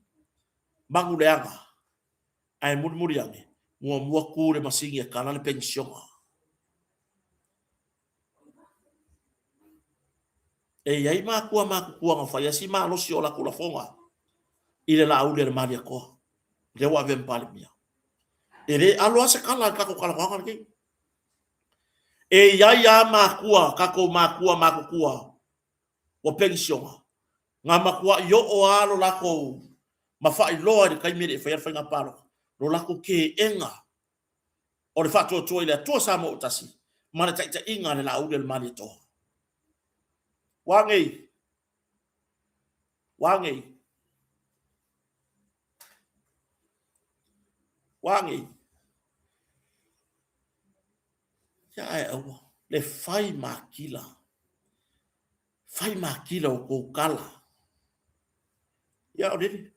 Manguleanga. Ai muri ange. Mua kure masingi e kana le pensionga. E iai makua nga fai asi ma lo si ola kula fonga. Ile la aule le maria ko. Le wa vem pale mia. Ele alo ase kala kako kala kwanga ki. E iai a makua kako makua. O pensionga. Nga makua yo o alo lako mafai loa de kai mere fai nga palo. Lo lako ke enga. O le fatu o ile to sa mo utasi. Mana taita inga le la aule le maria to. Wangei. Ya ai au. Le fai makila. Fai makila o ko kala. Ya o dele.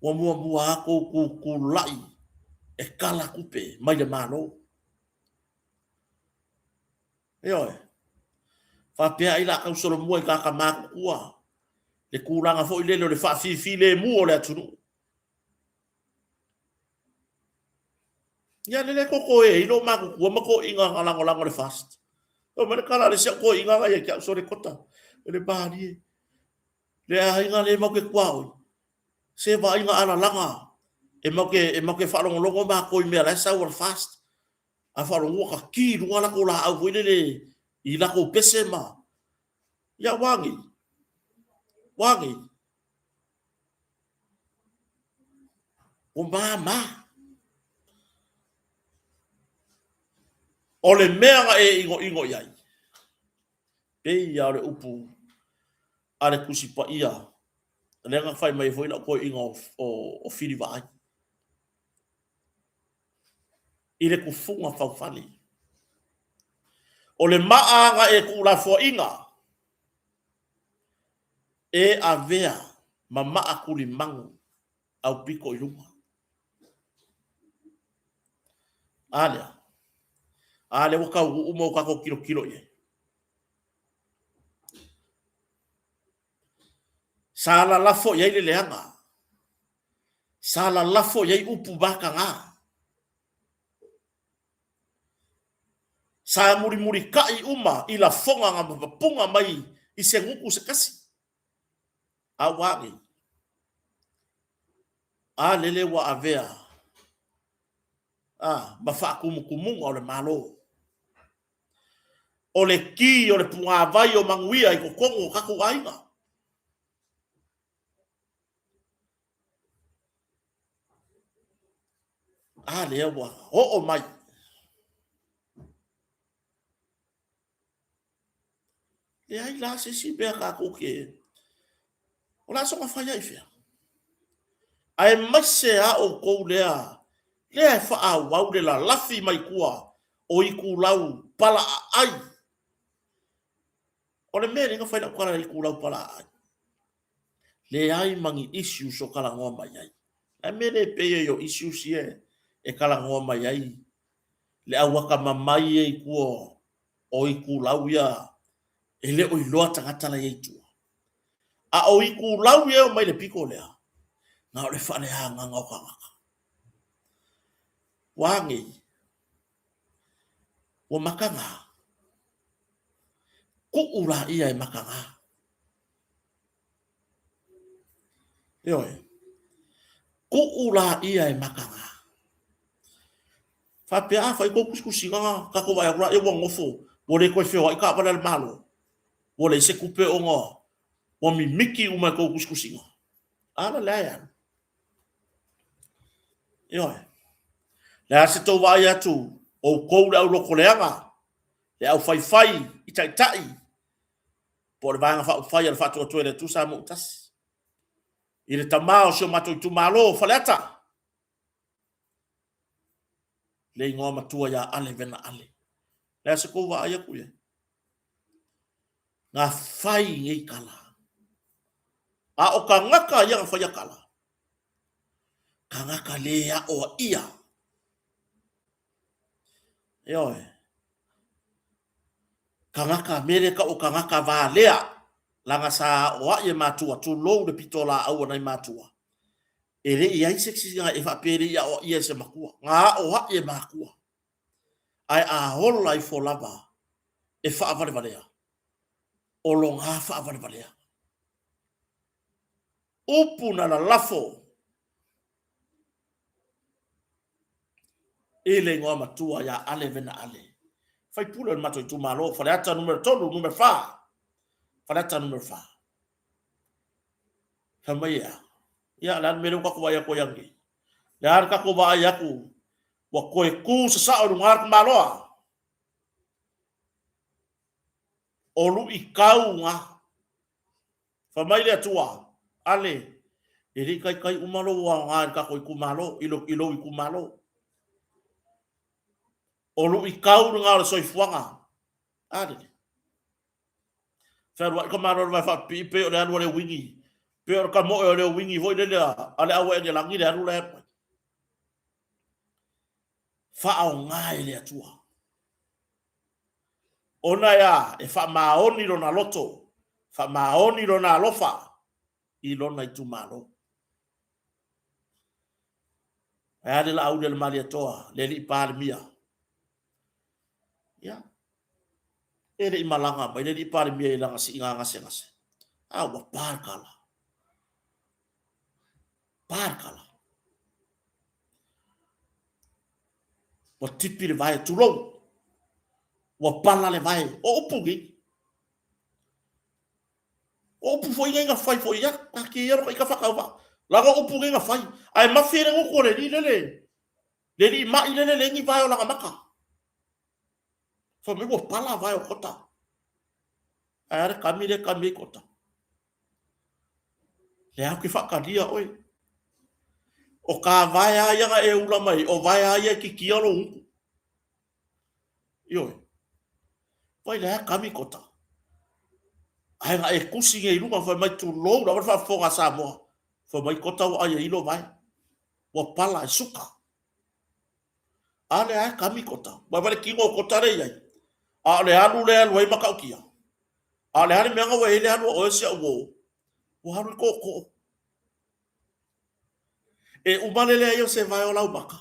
Wa mua ko ku lai. E kala kupe mai le malo. Yo. Fa pe ai la ka solo mua ka makua. Le kuranga fo ile le fa fi le mu o le atunu. Ya le ko e ino makua mako inga lango le fast. O mere kala le se ko inga ya ka so le kota. Le bari. Le inga le mo ke kwao. Se va inga ala langa. E mo ke fa longo ma ko me la sa o fast. A fa longo ka ki lunga la ko la au ile I la ko pese ma. Ya wangi. O mama. O le mea e ingo iai. E ia le upu. Ale kusi pa ia. Le nga fai mai foi na ko ingo o fili vai. Ile ku funga fali. O le maa e ku la fo inga. E avea ma maa kuli mangu au piko I lunga. Ale waka umo kako kilo ye. Sala lafo ye le leanga. Sala lafo ye upu baka nga. Sa muri kai uma I la fonga nga mapunga mai I se nguku se kasi. Awangi. Lele wa avea. Mafa kumukumunga o le malo. O le ki o le punga vai o manguia I kokongo kako ainga. Le wa o mai. le ai la se si be ka ko ke o la so ka fa ya ifia ai mase a o ko le fa a wa de la lafi mai kua o i ku lau pala ai o le mere nga fa na kala i ku lau pala ai le ai mangi issue so kala ngoma mai ai a mere pe yo issue sie e kala ngoma mai ai le awaka mamai e kuo o i ku lau ia e le o i loa tangata la i tua a o i ku lau ia o mai le piko lea nga o le fa le hanga ngaka wangi o makanga ku ula ia e makanga Yoi. Ku ula ia e makanga. Fa pe a fa ko kuskusinga ka ko vai ra e wong ofo. Wo le ko feo i ka para le malo. Wo le se kupe o ngo. Wo mi miki uma ko kuskusinga. Ala la ya. Yoi. La se to vai atu o ko la lo ko leanga. Le au fai fai i tai tai. Por vanga fa fai al fatu to le tu sa mo tas. Ile tamao so mato tu malo faleta. Le ngoma matua ya ale vena ale. Le se ko va ya ku ye. Nga fai ngai kala. A o ka ngaka ya fa ya kala. Ka ngaka le ya o ia. Yo. Ka ngaka mere ka o ka ngaka va lea. Langa sa o ye matua tu lo de pitola au na matua. Ere ia seksi nga e fa pere ya o ia se makua. Nga o ye makua. Ai a whole life for lava. E fa avale valea. O long ha fa avale valea. Upu na la lafo. Ele ngoa matua ya ale vena ale. Fai pula el mato tu malo. Falata numero todo, numero fa. Falata numero fa. Kamaya. Ya lan mero ka kuwa ya ko yangi. Dar ka kuwa ya ku. Wa ko ku sa o ngar malo. Olu i kau nga. Famailia tua. Ale. Iri kai umalo wa ngar ka ko ku malo. Ilo i ku malo. Olu i kau ngar so i fuanga. Ade. Fa ka maro va fa pipe o le anu le wingi. Pe o ka mo o le wingi voi le ale awe le langi le anu le. Fa o ngai le tua. Ona ya e fa maoni lo na loto. Fa maoni lo na lofa. I lo na tu malo. Ade la au le mali toa le li par mia. Ya. Ere i malanga mai le li par mia i langa si inga ngase ngase. Ah wa par kala. Par kala. Wa tipi le vai tu lo. Wa pala le vai o upugi. O upu foi nga fai foi ya. Ta ki ero ka fa ka va. La go upugi nga fai. Ai mafire ngo kore ni lele. Le li ma ile le ngi vai o la maka. Fa me go pala vai o kota. Ai kami kota. Le au ki fa ka dia oi. O ka vai a ia e ula mai. O vai a ia ki ki alo unku. Yo. Vai le kami kota. Ai nga e kusi nge ilunga fa mai tu lo na fa fonga sa mo. Fa mai kota o ai ilo vai. Wa pala e suka. Ale ai kami kota. Ba vale ki ngo kota re ai. Ale alu le alu ai maka ukia. Ale hali menga wa ele alu o se o. Wa halu ko. E umalele ai se vai o lau maka.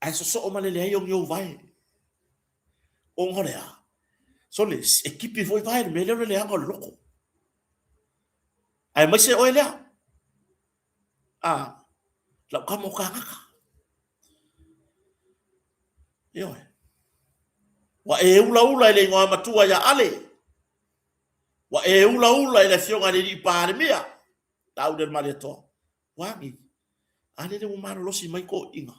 Ai so o malele ai yo vai. O ngorea. So le ekipi foi vai me le anga loko. Ai mai se o ele. La kamo kaka. Yo. Wa e ula ile ngoa matua ya ale. Wa e ula ile fionga ni pa mea. Tau del maleto. Wangi. Ale de umano losi mai ko inga.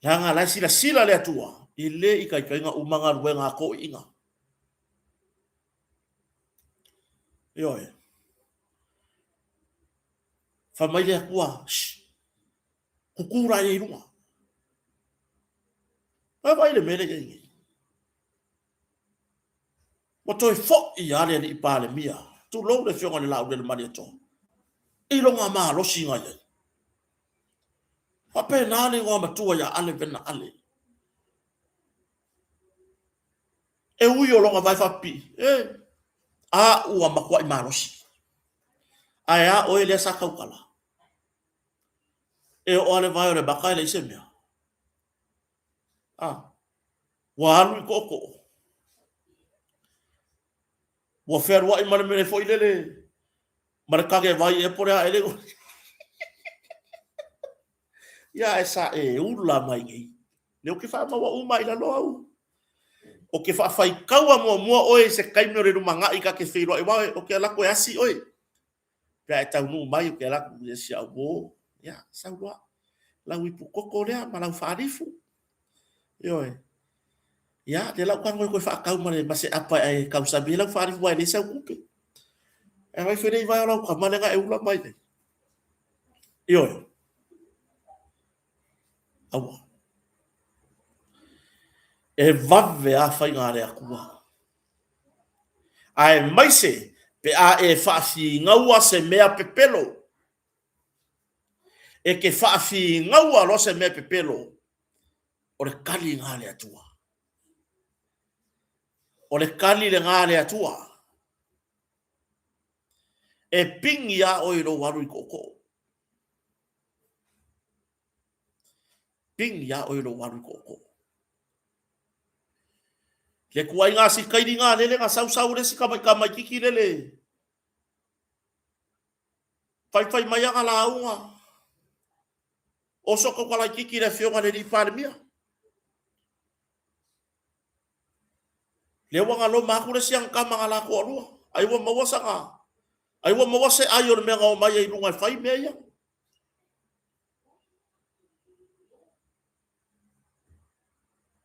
Langa la sila le atua. ile ikainga umanga ruenga ko inga yoe família kua kukura ye rua vai le mele ye Moto fo i ale ni pale mia. Tu lo le fionga le lau le mani to. I lo nga ma lo singa ye. Pape na le ngoma tua ya ale vena ale. E ui o longa vai fa pi. A ua makwa i ma lo si. Ai a o ele sa kaukala. E o ale vai o le bakai le ise mea. Wa alu i koko. Wa ferwa i mane mene fo i lele. Mare kage vai e pore a ele. Ya esa e ula mai ngi. Le o ke fa ma wa uma ila lo au. O ke fa fai kaua mo oe se kaimio re rumanga i ka ke feiro e wae o ke ala koe asi oe. Pea e tau nu mai o ke ala koe si au bo. Ya, sa ua. Lau i pukoko lea, ma lau whaarifu. Ioe. Ya, te lau kangoe koe wha kau mare, ma se apa e kau sabi, lau whaarifu wae le sau kupe. E vai whenei vai o lau ka manenga e ula mai ne. Ioe. Aua. E vave a whai ngā rea kua. Ai maise, pe a e whaafi ngaua se mea pepelo. E ke whaafi ngaua lo se mea pepelo. O le kali ngā rea tua. O le kali le ngā rea tua. E pingi a o i lo waru i koko. Pingi a o i lo waru i koko. Ke kuai ngā si kairi ngā lele ngā sau re si kamai kiki lele. Fai mai anga la unga. O soko kalai kiki le fionga le ni mia. Le wanga lo makure siang kama ngala ko alua. Ai wa mawasa nga. Ai wa mawasa ayo me nga o mai ai lunga fai me ya.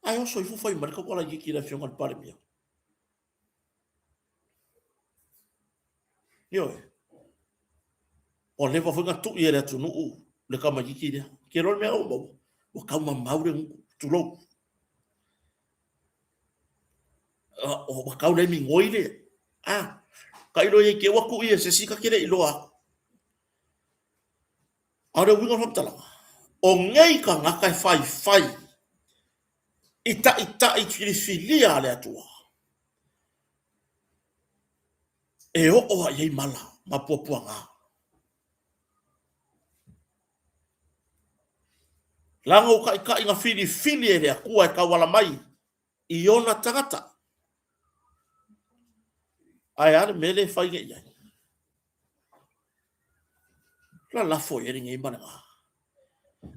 Ai o so i fu fai mar ko kalai kiki le fionga le mia. Yo. O le va funga tu ye le tu no le kama kiki le. Ke ro me o mo. O kama maure tu lo. O wakau le mi ngoile. Kai lo ye ke waku ye se sika kere i loa. Aure winga hotala. O ngei ka ngaka fai. Ita i filia le atua. E o ye mala ma popuanga. Lango ka inga fili le akua e ka wala mai. I ona tangata. Ai ale mele fai nge iai. La lafo e ringe imana nga.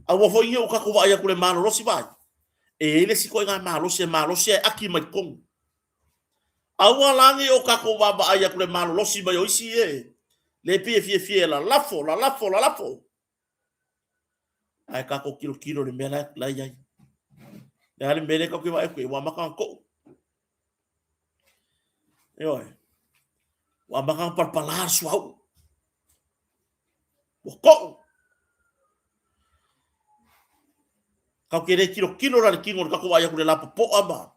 A wafo inge o kako wa ia kule malo rosi vai. E ele si koe ngā malosi e aki mai kongu. Aua langi o kako wa ba ia kule malo rosi mai o isi e. Le pie fie la lafo. Ai kako kilo le mena la iai. Le ale mele kako wa e koe wa makang ko. Ioe. Wa makang parpalar suau. Wa ko. Kau kere kilo la le kingo kako wa ia kule la po ama.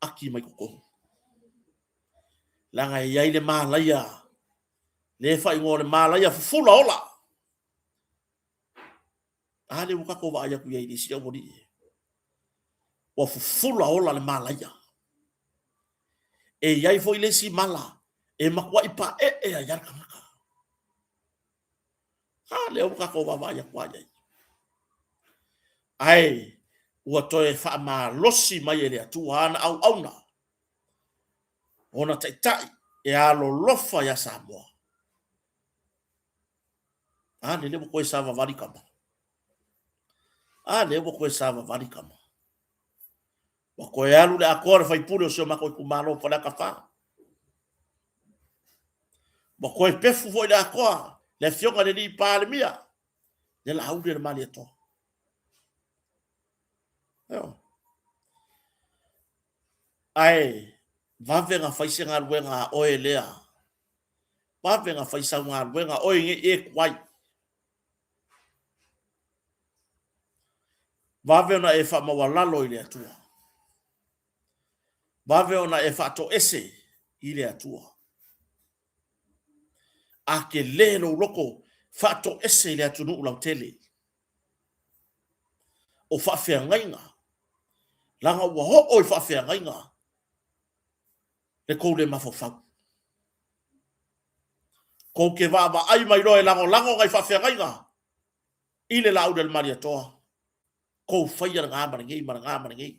Aki mai koko. Langa iai le malaya. Le fai ngō le malaya fufula ola. Ale uka ko wa ia ku iai disi au mori. Wa fufula ola le malaya. E iai foi le si mala. E makwa ipa e a yarka maka. Ale uka ko wa ia ku iai. Ai, ua toe wha ma losi mai ele atua ana au auna. Ona tai e alo lofa ya Samoa. Ne lewo koe sava varikama. Lewo koe sava varikama. Wa koe alu le akore fai pure o seo mako i kumalo pa ka fa. Wa koe pefu foi le akoa. Le fionga le ni pale mia. Le la aude le mali eto. Ai, vavenga faisenga luenga oe lea. Vavenga faisenga luenga oe nge e kwai. Vavena e fa mawalalo ile atua. Vavena e fa to ese ile atua. A ke lelo loko fa to ese ile atunu ulau tele. O fa fea ngainga. Langa ua ho o fa fea ngainga. Le kou le mafofau. Kou ke vava ai mai roe lango ngai fa fea ngainga. Ile la udel maria toa. Kou faya ngā marangei.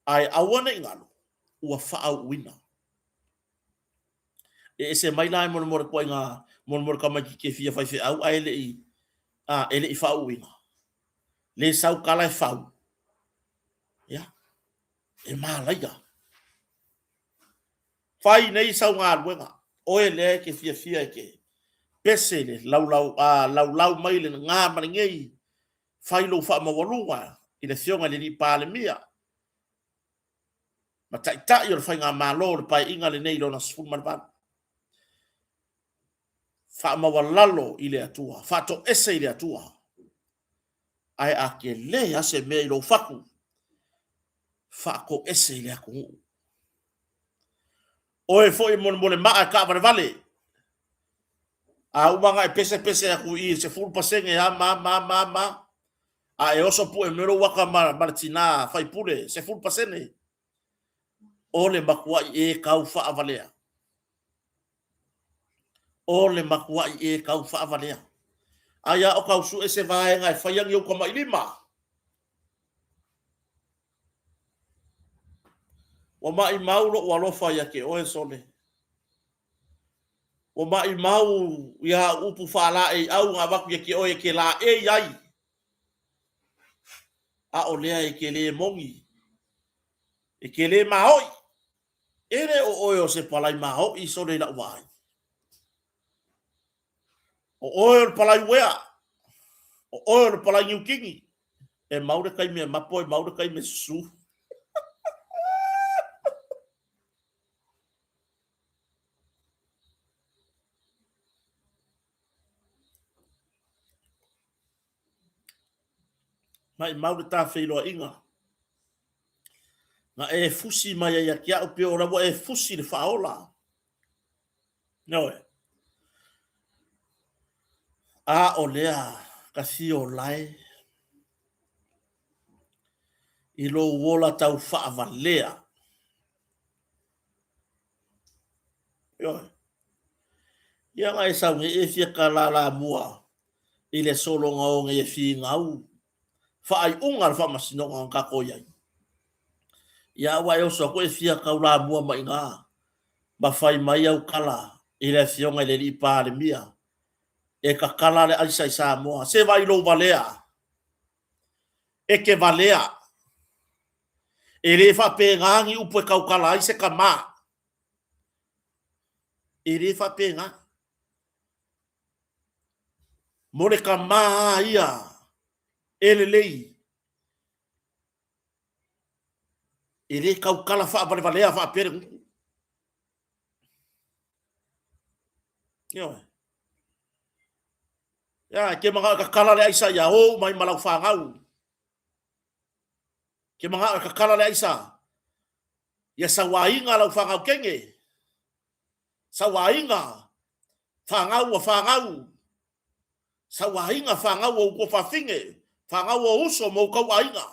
Ai awane ingalo. Ua faa uina. E se mai lai mora kwa ngā mora kamaki ke fia fai fe au ai le i. Ele i faa uina. Le sau kala e fau. Ya. E maa laiga. Fai nei sau ngā luenga. Oe le ke fia ke. Pese le lau mai le ngā marangei. Fai lo faa mawalunga. I le fionga le ni pāle mia. Ma tai o fai ngā malo le pai inga le nei lo na sifun marban. Fa mawalalo i le atua. Fa to ese i le atua. Ai a ke le ase mea i lo faku. Fa ko ese i le aku. Oe fo i mone maa ka vale. A umanga e pese aku i se fulu pasenge ya ma. A e oso pu e mero waka maratina fai pule se fulu pasene. Ole makua i e kau fa avalea. Ole makua i e kau fa avalea. Aya o kau su ese vaenga e faiang iau kama ilima. O mai maulo o alofa ia ke oe sole. O mai mau ia upu fala e au ngā waku ia ke oe ke la e iai. A o lea e ke le mongi. E ke le mahoi. Ere o oe o se palai mahoi sole la uai. O oe o palai wea. O oe o palai ngiukingi. E maure kai me mapo e maure kai me su. Mai maure ta feilo inga. Nga e fusi mai ia kia o pe ora wa e fusi le faola. No e. A o lea kasi o lai. I lo wola tau wha lea. Yo. Ia ngai sau nge e fia ka la mua. I le solo ngau nge e fi ngau. Wha ai ungar wha masino ngau kako iai. Ia wai o so ko e fia ka la mua mai ngā. Ma fai mai au kala. I le fionga i le li pa le mia. E ka kala le aisa i sa moa. Se vai lo valea. E ke valea. E re fa pe ngangi upo e kau kala i se ka ma. E re fa pe nga. More ka ma ia. Ele lei. E re kau kala fa vale valea fa pere. Yo. Ya ke manga ka kala le aisa ya o mai malau fa ngau. Ke manga ka kala le aisa. Ya sawainga lau fa ngau kenge. Sawainga. Fa ngau wa fa ngau. Sawainga fa ngau o ko fa finge. Fa ngau o uso mo kau ainga.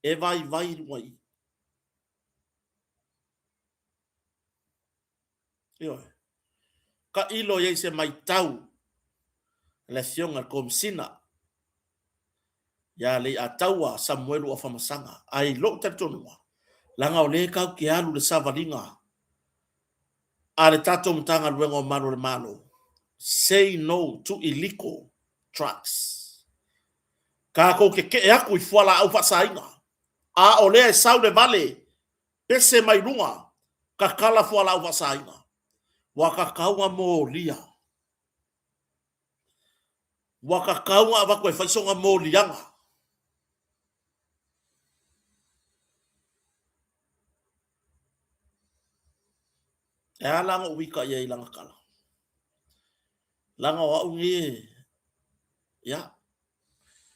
E vai ruai. Yo. Ka ilo ye se mai tau. Le fionga komsina. Ya le atawa Samuel o famasanga. Ai lo tatonua. Langa o le kau ke alu le savalinga. Ale tato mtanga luengo malo le malo. Say no to illegal drugs. Ka ko ke aku i fuala au fasainga. A o le sau le vale. Pese mai lunga. Ka kala fuala au fasainga. Waka kaunga mo lia. Waka kaunga wako e faisonga mo lianga. E langa wika ia langa kala. Langa wa ungi ya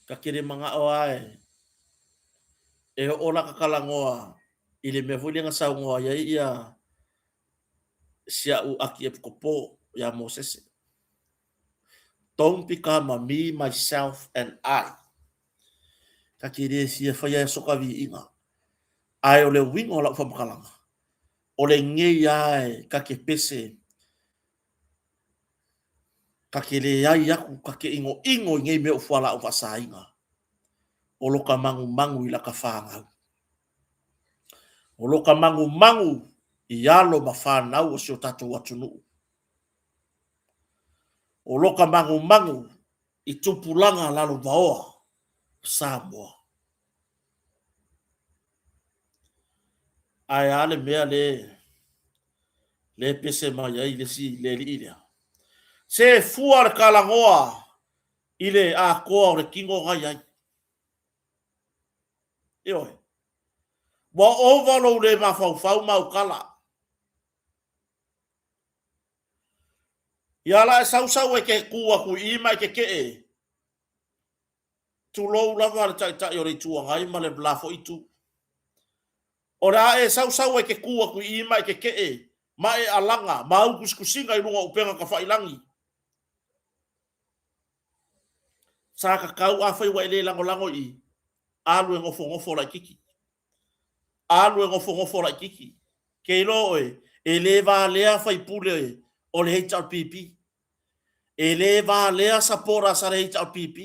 ka kire manga o ai e ola ka kala ngoa ile me vuli nga sa ngoa ia sia u aki e kopo ya Moses. Don't become a me, myself, and I. Ka kire sia whaia soka vi inga. Ai o le wing o la whamakalanga. O le nge ai ka ke pese. Ka ke le ai aku ka ke ingo nge me o whala o wasa inga. O loka mangu i la ka whangau. O loka mangu i alo ma whanau o sio tatou atunu. O loka mangu i tupulanga lalo vaoa. Samoa. Ai ale mea le pese mai ai le si le li ile. Se fuar kalangoa ile a koa o le kingo ngai ai. Ioi. Wa ovalo le mafau mau kala. Ia la sau e ke kua ku ima ke e. Tu lou lava le tai o le tua ngai ma le blafo itu. Ora e sau e ke kua ku ima ke e. Ma e alanga, ma au kuskusinga i runga upenga ka whailangi. Sa ka kau a whai wa ele lango i. Alu e ngofo la kiki. Alu e ngofo la kiki. Ke ilo e le va lea whai pule o le HRPP. E le va lea sapora sa le HRPP.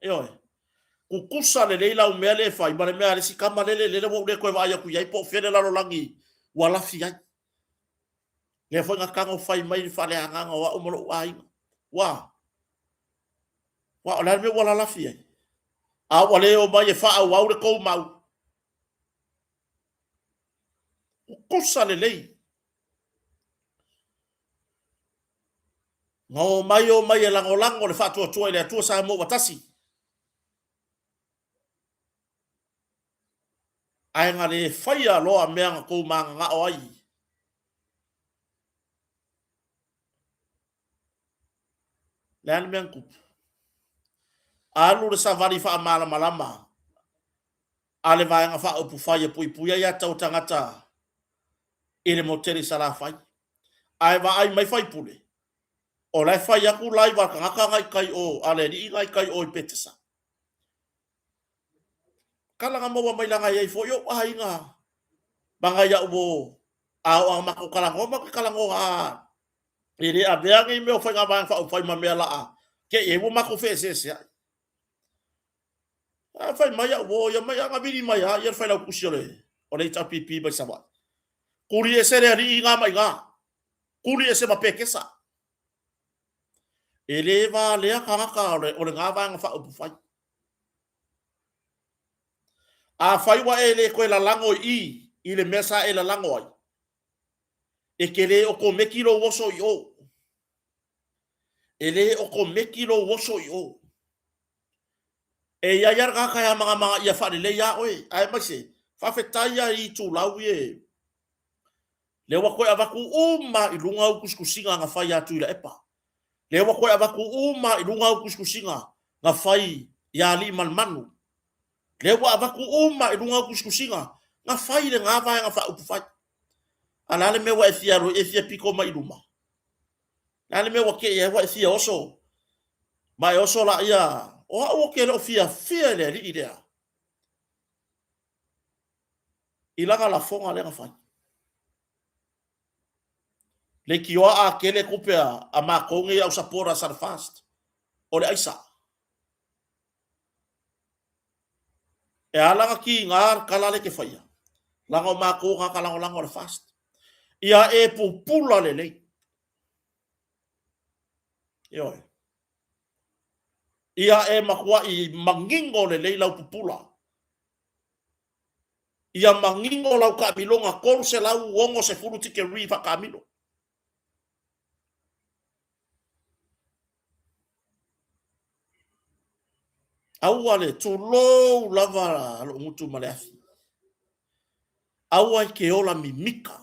Ioi. Kukusa le leila o mea le whai, mare mea le si kama le wo le koe vaia ku iai po fene laro langi wala fi ai. Le foi nga kango whai mai ni whale hanganga wa umaro uai. Wa o le me wala la fi ai. A wale o mai e wha au le kou mau. Kukusa le lei. Ngau mai e lango le wha tua e le atua sa mo watasi. Ai nga le whaia loa mea nga kou maa nga o ai. Le ane mea nkupu. Alu le savali wha amala malama. Ale vai nga wha upu whaia pui ia tau tangata. Ele moteri sala whai. Ai wa ai mai whai pule. O lai whai aku lai waka ngaka ngai kai o. Ale ni ngai kai o i petesa. Kalanga maua mai langa iei fo yo ai nga. Banga ia ubo. Au ang mako kalango mako kalango a. Ele a beangi me o whai nga wang wha upai ma mea laa. Ke e wo mako wheses ya. A whai mai a ubo ya mai a ngabiri mai a. Ia whai lau kusiole. O le HRPP bai sabat. Kuri e sere ari i ngā mai ngā. Kuri e se ma pekesa. E le va lea kangaka o le ngā vanga wha upu whai. A whai wa e le koe la lango i le mesa e la lango ai. E ke le o ko mekilo woso i o. E le o ko mekilo woso i o. E ia iar kaka ya mga ia whare le ia oe. Ai mai se. Whawhetai i tū lau e. Le wa koe avaku uma i lunga au kuskusinga nga whai atu i la epa. Le wa koe avaku uma i lunga au kuskusinga nga whai ia li malmanu. Le wa avaku uma i lunga au kuskusinga nga whai le ngā vai nga wha upu whai. Ala le me wa e fia piko mai luma. Ala me wa ke e wa e fia oso. Mai oso la ia. O hao ke lo fia le li idea. Ilanga la fonga le nga whai. Le kioa a kele kupea a makongi au sapora sar fast. O le aisa. E alanga ki ngar kalale ke whaia. Langa o mako nga kalango le fast. Ia e pupula le lei. Ioi. Ia e makua i mangingo le lei lau pupula. Ia mangingo lau ka milonga kol se lau wongo se furu tike riva ka milo. Aua le tu lou lava lo ngutu maleafi. Aua ke ola mimika.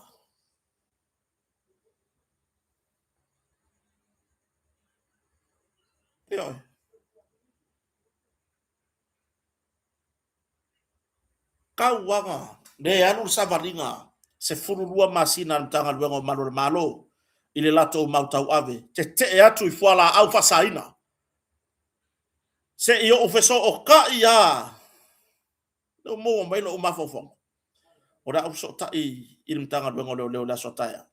Yo. Kau wanga. Ne anu savaringa. Se furulua masina mtanga luengo malo malo. Ile lato mautau ave. Te atu ifuala au fasaina. Se iyo ofeso o ka ia. No mo mai no mafofong. Ora au so tai il mtanga luengo leo la sotaya.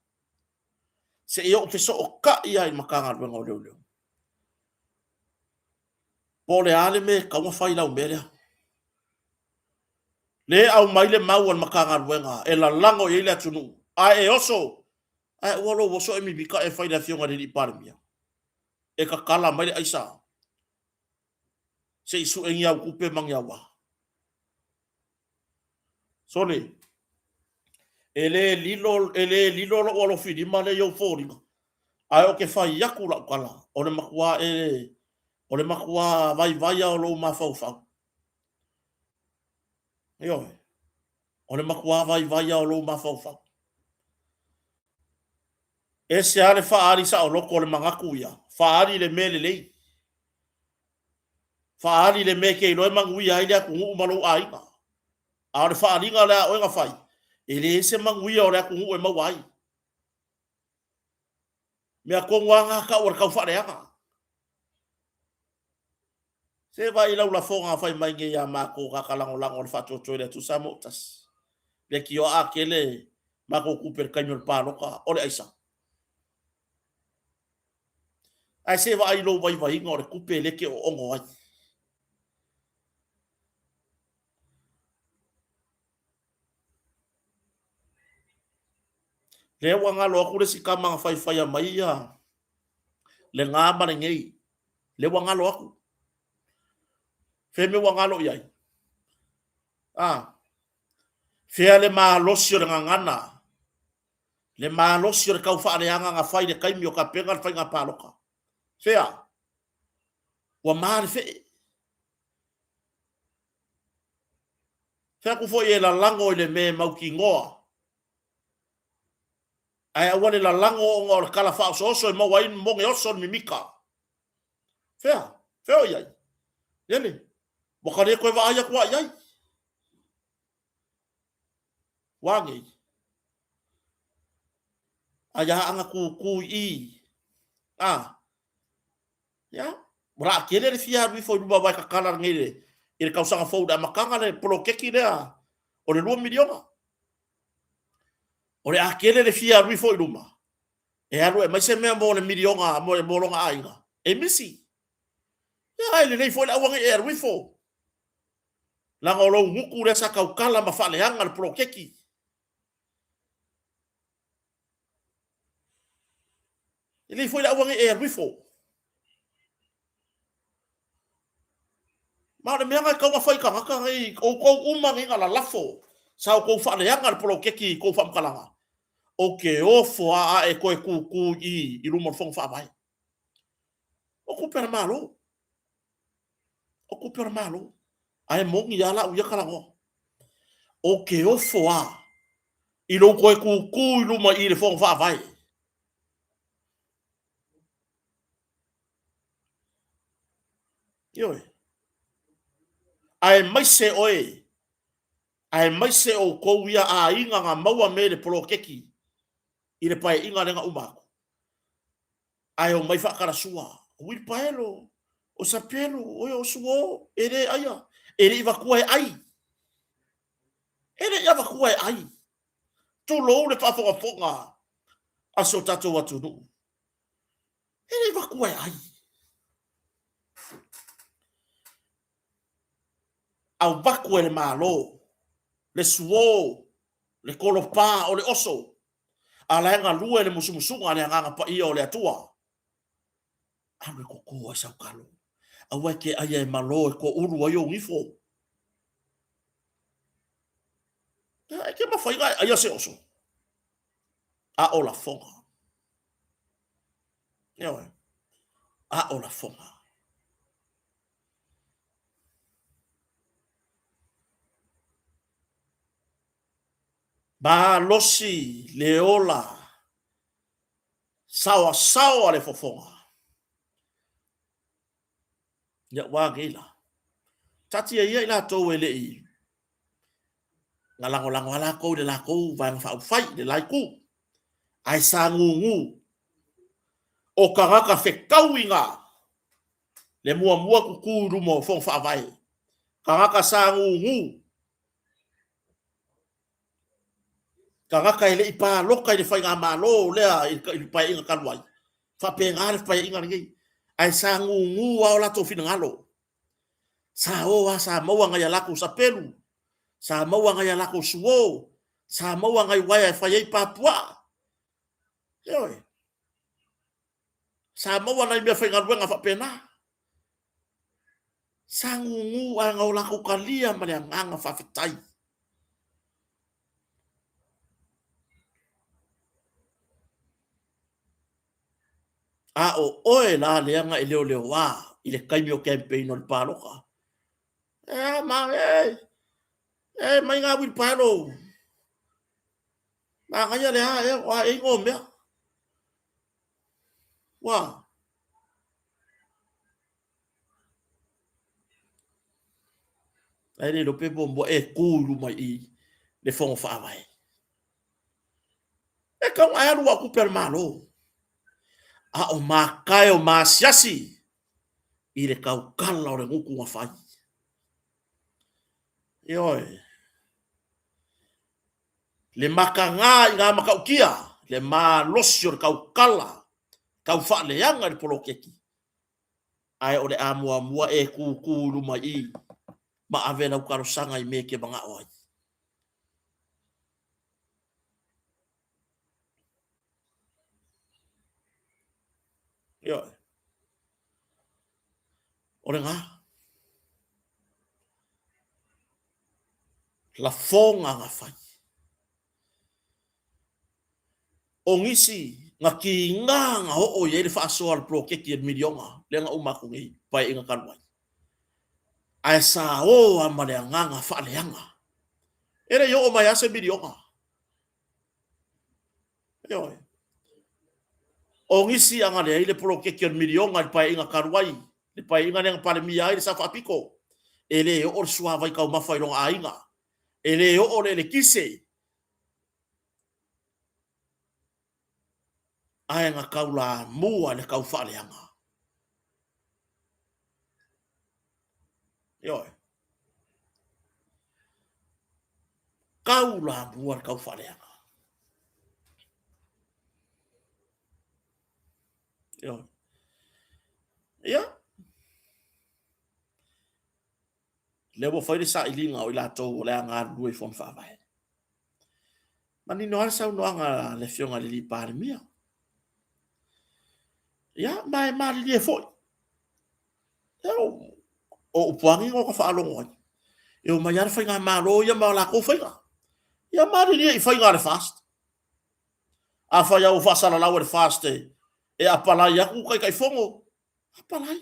Se iyo ofeso o ka ia i makanga luengo leo. Pole ale me kauma fai lau merea. Le au maile mau al makanga luenga. E la lango i ile atunu. A e oso. A e walo woso e mi bika e fai la fionga de li parmia. E ka kala maile aisa. Se isu e ngia kupe mangyawa. Sole. Ele lilo lo walo fidi male yo fōringa. Ai o ke fai yaku la kala. O le makua o le makua vai o lo mafau fau. Yo. O le makua vai o lo mafau fau. E se ale faari sa o loko le mangaku ia. Faari le mele lei. Faari le me ke iloi mangui ai lea kungu malo aina. A le faari nga lea oenga fai. Ele se mangui o lea kungu e mawai. Mea kongwanga ka ora kau whareanga. Se vai lau la fonga fai mai nge ia mako kakalango lango le whato toile tu sa motas. Le ki o a kele mako kuper kaimur paloka ole aisa. Ai se vai lo vai ngore kupe le ke o ongo ai. Le wanga lo akure si kama fai a mai ia. Le ngama le ngei. Le wanga lo aku. Feme wanga lo iai. Fea le malosio le ngangana. Le malosio le kau whaareanga ngā whai le kaimi o ka penga whai ngā paloka. Fea. Wa maare fe. Fea ku foi e la lango i le me mau ki ngoa. Ai awane la lango o ngā kala wha oso e mau ain monge oso mi mika. Fea. Fea o iai. Yele. Wakare koe wa aia kua iai. Wangei. Aya anga ku i. Ya. Mara kele le fia mi foi luba vai ka kala ngere. Ile kausanga fou da makanga le polo keki lea. O le 2 miliona. O le akele le fia mi foi luma. E alo e mai se mea mo le miliona mo le molonga ainga. E misi. Ya ele nei foi la wanga e rifo. La ngolo nguku le sa kaukala ma fale hanga le polo keki. Ele foi la wanga e rifo. Ma le mea ka wa fai ka haka ngai o umangi ngala lafo. Sa ko fale hanga le polo keki ko fam kalanga. O ke ofo a e koe ku i luma fong fa vai. O ku per malo. O ku per malo. Ai mongi ala u yakala ngo. O ke ofo a i lo koe ku i luma i le fong fa vai. Yo. Ai mai se oe. Ai mai se o ko ia a inga nga maua me le polo keki. I le pai inga renga umako. Ai o mai whakara sua. Ui paelo. O sapelo. O suo. Ere aia. Ere iwa kua e ai. Ere iwa kua e ai. Tu lou le whawhonga whonga. Aso tato watu nu. Ere iwa kua e ai. Au baku e le malo. Le suo. Le kolopa o le oso. A laenga lua le musumusunga le anganga pa ia o le atua. Anu e koko a sau kalo. A wake aia e malo e ko uru ai o ngifo. E ke mawhaiga aia se oso. A o la fonga. Ewe. A o la fonga. Ba losi le ola. Sawa le fofonga. ya wa gela tati ia ila to ele I ngalango lango ala ko de la ko va fa fai de la ku ai sa ngu o karaka fe kauinga le mua ku ku rumo fo fa vai karaka sa ngu karaka ele ipa loka ile fai nga malo le i pa inga kalwai fa pe ngal fa inga ngi ai sa ngu wa la to fina ngalo sa o wa sa mo nga ya laku sa pelu sa mo nga ya laku suo sa mo nga i wai fa ye papua yo sa mo nga i me fa ngal nga fa pena sa ngu nga o laku kalia ma le nga fa fitai a o oe la leanga i leo wa i le kaimi o campaign o le paloka. Ma mai ngā wili palo. Ma kaya le ha wa e ngō mea. Wa. Ai le lo pe bombo e kūru mai I le fongo whaawai. E kau ai aru wa kuper malo. A o mākai o māsiasi I le kau kala o le nguku ngā whai. Ioi. Le maka ngā I ngā makau kia, le mā losio le kau kala, kau wha le anga le polo keki. Ai o le amua mua e kūkūru mai I, ma avena ukaro sanga I me ke banga oai. Ioi. O le ngā. La fonga ngā whai. O ngisi ngā ki ngā o ye le whaasoa le polo keki e milionga, le ngā umaku ngi, pai inga kanwai. Ai sa o amane ngā wha le anga. Ere yo o mai ase milionga. Ioi. O ngisi anga le ile polo keki e milionga le pai inga kanwai, le pai inga nenga pale mia ile sa whapiko. Ele o o sua vai kau mawhai longa a inga. Ele o le kise. Ai nga kaula mua le kau whaaleanga. Ioi. Kaula mua le kau whaaleanga. Ioi. Ia. Lewa whaere sa ilinga o ila tau o lea ngā rui fon whaavai. Mani noa sau noanga le fionga li pāre mia. Ia, mai mari li e foi. O upuangi ngō ka whaalongo ai. E o mai ara whai ngā mālo ia ma la kou whainga. Ia mari li e whainga le fast. A whai au whasala lau le fast e. E apalai aku kai fongo. Apalai.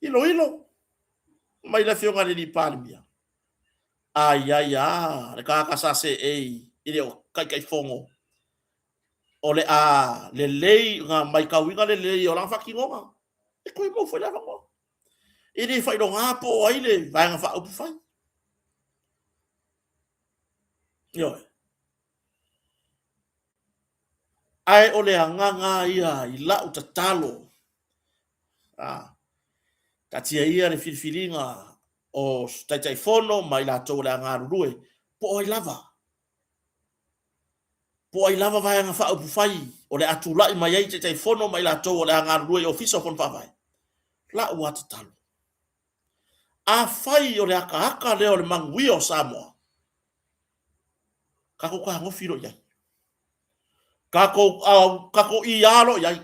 Ilo. Mai la fionga li pāre mia. Ai, le kakasa se ei. Ile o kai fongo. O le a le lei nga mai kawinga le lei o lang whakingonga. E koe mo whai lawa mo. E le whai no ngā po ai le vai ngā wha upu whai. Ioi. Ai o le anganga ia I lau ta talo. Katia ia le whiriwhiringa o taitai whono mai la tau le ngā rurue. Po ai lava. Po ai lava vai ngā wha upu whai. O le atu lai mai ai taitai whono mai la tau le ngā rurue o fisa kon whawai. La ua ta talo. A whai o le aka leo le mangui o Samoa. Kako ka ngofi ro iai. Kako I alo iai.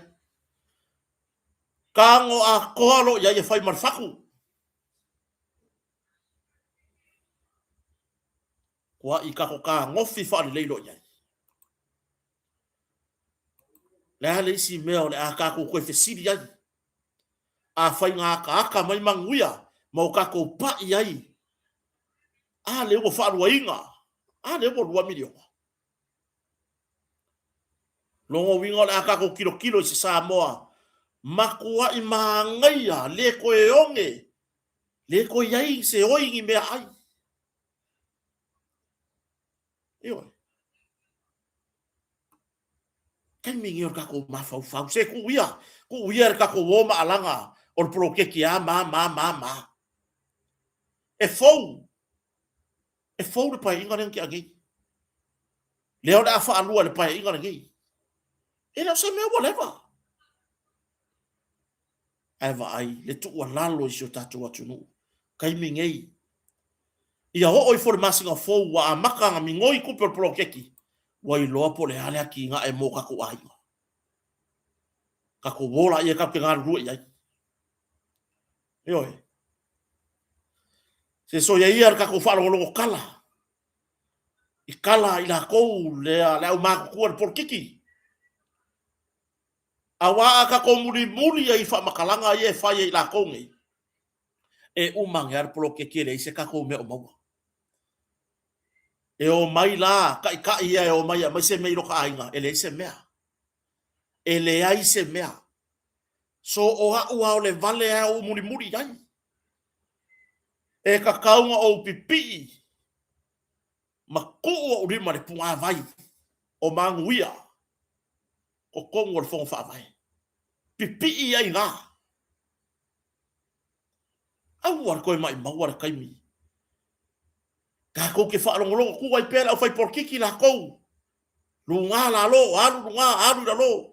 Kango a koalo iai e whai marwhaku. Kua I kako ka ngofi whaari leilo iai. Le hale isi mea o le a kako koe whesiri iai. A whai ngā aka mai manguia. Mau kako pa iai. A leo mo whaarua inga. A leo mo 2 milionga. Longo winga le aka ko kilo se Samoa makua I mangaia le koe onge le koe iai se oingi mea ai io kai mingi or kako mafau fau se ku ia kako woma alanga or pro ke kia ma e fou le pai inga ki agi leo da fa alua le pai inga ngi e na se me whatever eva ai le tu wa lalo I so tatu atu no kai mingi ia ho oi for masinga fou wa amaka nga mingoi ku pro keki wa I loa po le hale ki nga e mo kako ai kako wola ia ka penga ru ia io se so ia kako fa lo kala I kala I la kou le au maku kua por kiki. Awa ka ko muri ai fa makalanga ia fa ia la kou ngai. E umang yar por kiki le se ka ko me o mau. E o mai la ka ia e o mai se me ro ka inga ele se mea. Ele ai se mea. So o ha o le vale a o muri ai. E ka kaunga o pipi. Ma ko o rima le punga vai. O manguia. O kongo le fonga fa vai. Pipi ai nga. Au war koe mai mawar kaimi. Ka ko ke fa longo ku ai pela o fai por kiki la ko. Lunga la lo, alu la lo.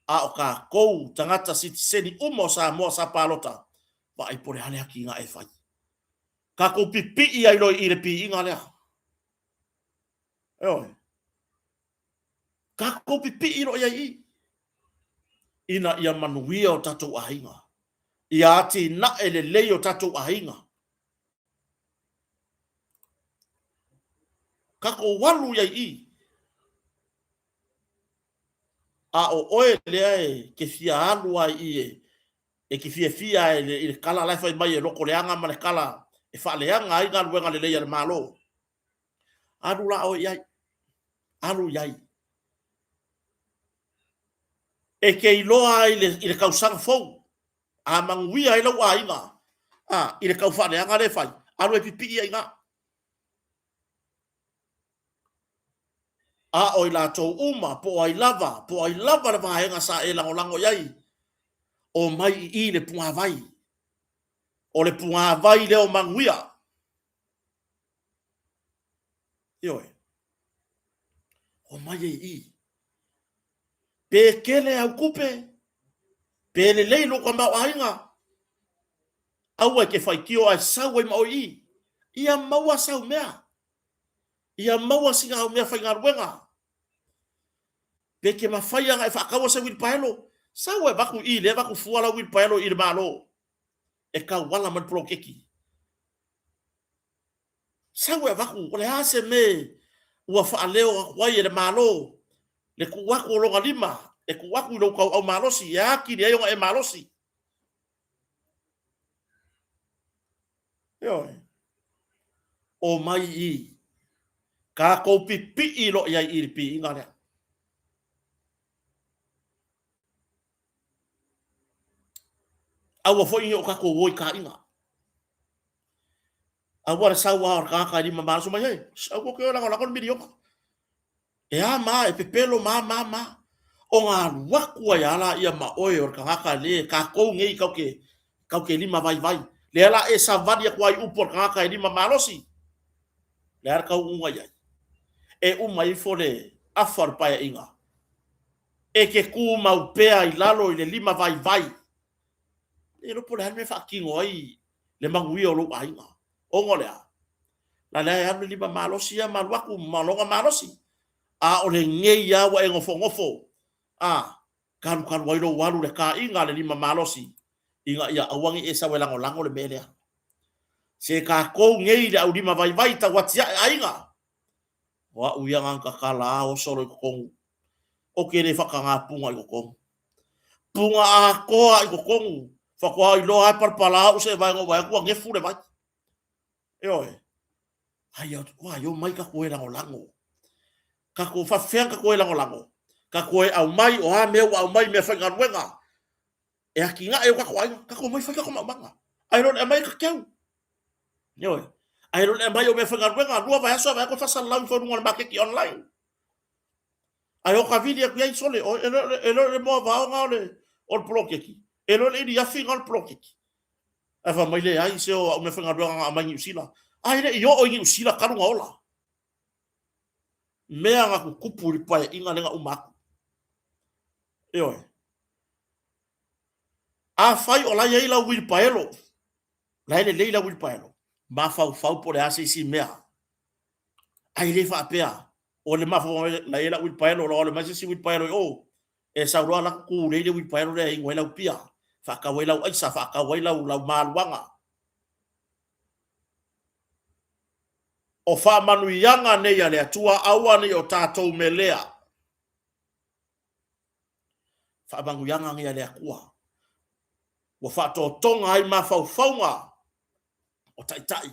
A o ka ko tangata seni umo sa palota. Va ai por hale aki nga e fai. Ka ko pipi ai lo I le pi inga lea. Ka ko pipi I lo ia I. Ina ia manuia o tatou ainga. Ia ati na ele lei o tatou ainga. Kako walu ia I. A o oe lea ke fia alu ai I e ke fia e kala lai fai mai e loko leanga ma le kala e fa leanga ai ngā luenga le leia le malo. Alu la o iai. Alu iai. E ke iloa I le kausanga fou. A manguia I lau ainga. I le kau fa leanga le fai. Alu e pipi ai ngā. A oi la tau uma, po ai lava le vahenga sa e lango iai. O mai I le punga vai. O le punga vai leo manguia. Ioe. O mai I. Pe kele au kupe. Pe le leilo kwa mau ainga. Au e ke fai kio ai sau e mau I. Ia maua sau mea. Ia maua singa au mea fai ngā ruenga. Pe ke mawhai anga e whakawa sa wilpaelo. Sau e waku I le waku fuala wilpaelo I le malo. E ka wala man pro keki. Sau e waku o le ase me ua whaaleo wai e le malo. Le ku waku o longa lima. E ku waku I kau au malosi. E aki ni aionga e malosi. Ioe. O mai I. Ka kou pipi I lo iai I pi inga lea. Aua foi o kako woi ka inga. Aua sa wa ka di mama so mai. Sa ko ke la kon video. E a ma e pepelo ma. O nga waku ya la ia ma oi o ka le ka ko ngei ka ke lima vai. Le la e sa vadia kwai upor ka di mama losi. Le ar ka unga ia. E mai fole afar pa inga. E ke ku mau pea I lalo I le lima vai. E lo pole me fa kingo ai le mangui o lo ainga. Ongo lea. La lea anu lima malosi ya malwaku malonga malosi. A o le ngei ya wa e ngofo. Karu wairo walu le ka inga le lima malosi. Inga ia awangi e sa lango le melea. Se ka kou ngei le au lima vai ta watia ainga. Wa uia nganga kala o solo I kongu. O ke le whakanga punga I kongu. Punga a koa I kongu. Whakoa I loa parpala o se vai ngoi kua ngefu le vai. Ioe. Ai au mai ka koe lango. Ka ko whawhianga koe lango. Ka koe au mai o ha mea au mai mea whainga ruenga. e aki nga e ka ko mai fa ka manga ai ron e mai ka keu yo ai ron e mai o me fa ngar wenga lua va so va ko fa salam fo ngol ma ke online ai o ka video ku ai sole o e mo va nga o block ki e lo le dia fi ngal block ki e fa mai le ai se o me fa ngar wenga ma ni usila ai le yo o ni usila ka nga ola mea nga ku kupuri pai inga lenga umaku yo a fai o la ye la wil paelo la ile leila wil paelo ma fau por ase si mea ai le fa pea o le ma fo la ile wil paelo lo le ma si wil paelo o e sa ro la ku le wil paelo le ngwe la pia fa ka we la ai sa fa ka we la malwanga o fa manu yanga ne ya le tua awa ne o tatou melea fa bangu yanga ngia le akua wa fa to tonga ai ma fau faunga o tai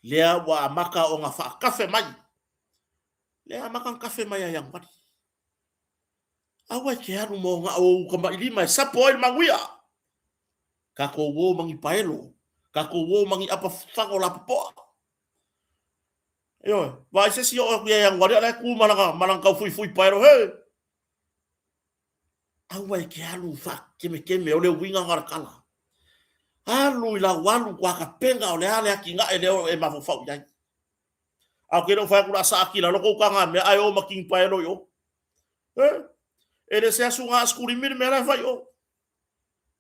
lea wa maka o nga fa kafe mai lea maka kafe mai yang wadi awa ke anu mo nga o ka mai lima sapo ai manguia ka ko wo mangi paelo ka ko wo mangi apa fango la po yo va se si o yang wadi ala ku malanga ka fui paelo he awa ke anu fa keme o le winga ngar kala alu la walu kwa ka penga o le ale akinga e ma fo fau yai a ke no fa ku sa akila lo ko kanga me ai o making paelo yo ele se asunga skuri mir me la fa yo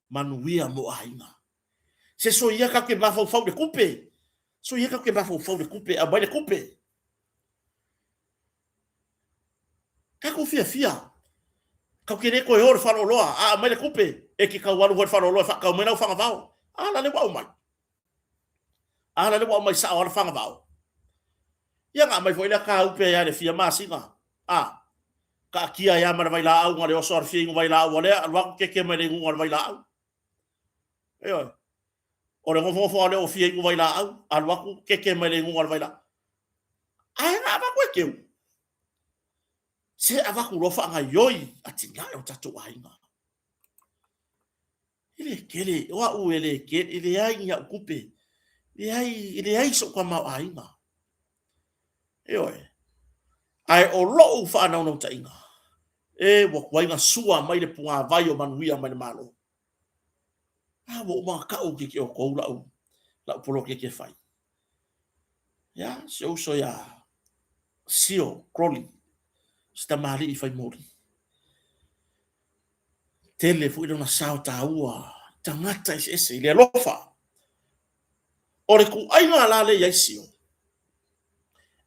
manuia mo ainga se so ia ka ke ma fo fau de coupe so ia ka ke ma fo fau de coupe a bai de coupe ka ko fia ka ke ne ko hor fa lo a mai de coupe e ki ka walu hor fa lo fa ka me na fa ngavao ala le wa mai sa ora fa ngavao ia nga mai foi la ka upe ya le fia masinga ka kia ya ma vai la au ngale o sor fi vai la o le alwa ke me le ngol vai la au yo o le ngofo le o fi vai la au alwa ke me le ngol vai la ai na ba ko ke se ava ku lo fa nga yoi atinga o tatu ainga ile kele wa u ele ke ile ai ya kupe ile ai so kwa ma ainga yo ai o lo fa na no tainga e wo kwainga sua mai le punga vai o manuia mai malo wo ma ka o ke o ko la polo ke fai ya so ya sio crowley sta mali i fai mori tele fu ina sao ta ua tangata ese le lofa ore ku ainga la le ya sio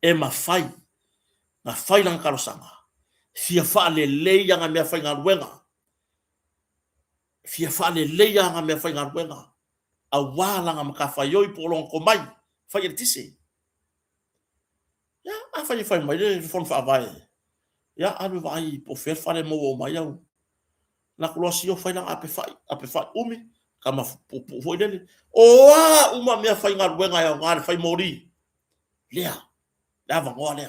e ma fai lang karosanga fia fa le yanga me fa ngalwenga fia fa le yanga me fa ngalwenga a wala nga makafa yoi polong ko mai fa ye tise ya a fa mai le fon fa vai ya alu vai po fer fa le mo mai au la klosio fa lang ape fa umi kama fo dele o uma me fa ngalwenga ya ngal fa mori lea lava ngole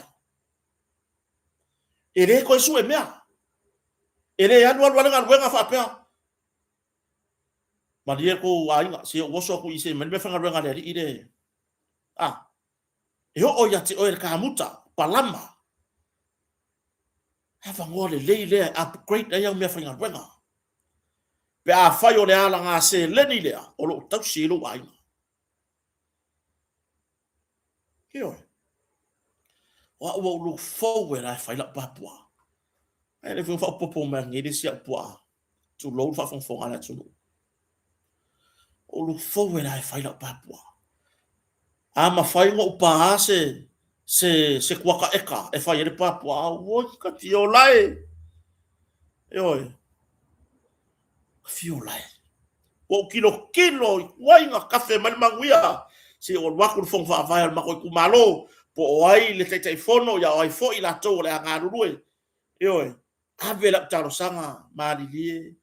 ele ko su e mea ele ya no wala ngalwenga fa pe ma dia ko ainga se o so ko ise men be fa ngalwenga le ide e o ya te o el kamuta palama hava ngole le upgrade ya me fa ngalwenga pe a fa yo le ala nga se le ni le o lo tau si lo ainga yo wa look forward I find up papua and if you fa popo man ni disi apua tu lo fa fon ala tu o look forward I find up papua ama fai ngo pa se kwaka eka e fai le papua o ka ti o lai yo fio lai o kilo wai nga kafe mal manguia se o waku fon fa vai ma ko kumalo po ai le te fono ya ai fo ila to le nga ruwe yo ave la taro sanga malilie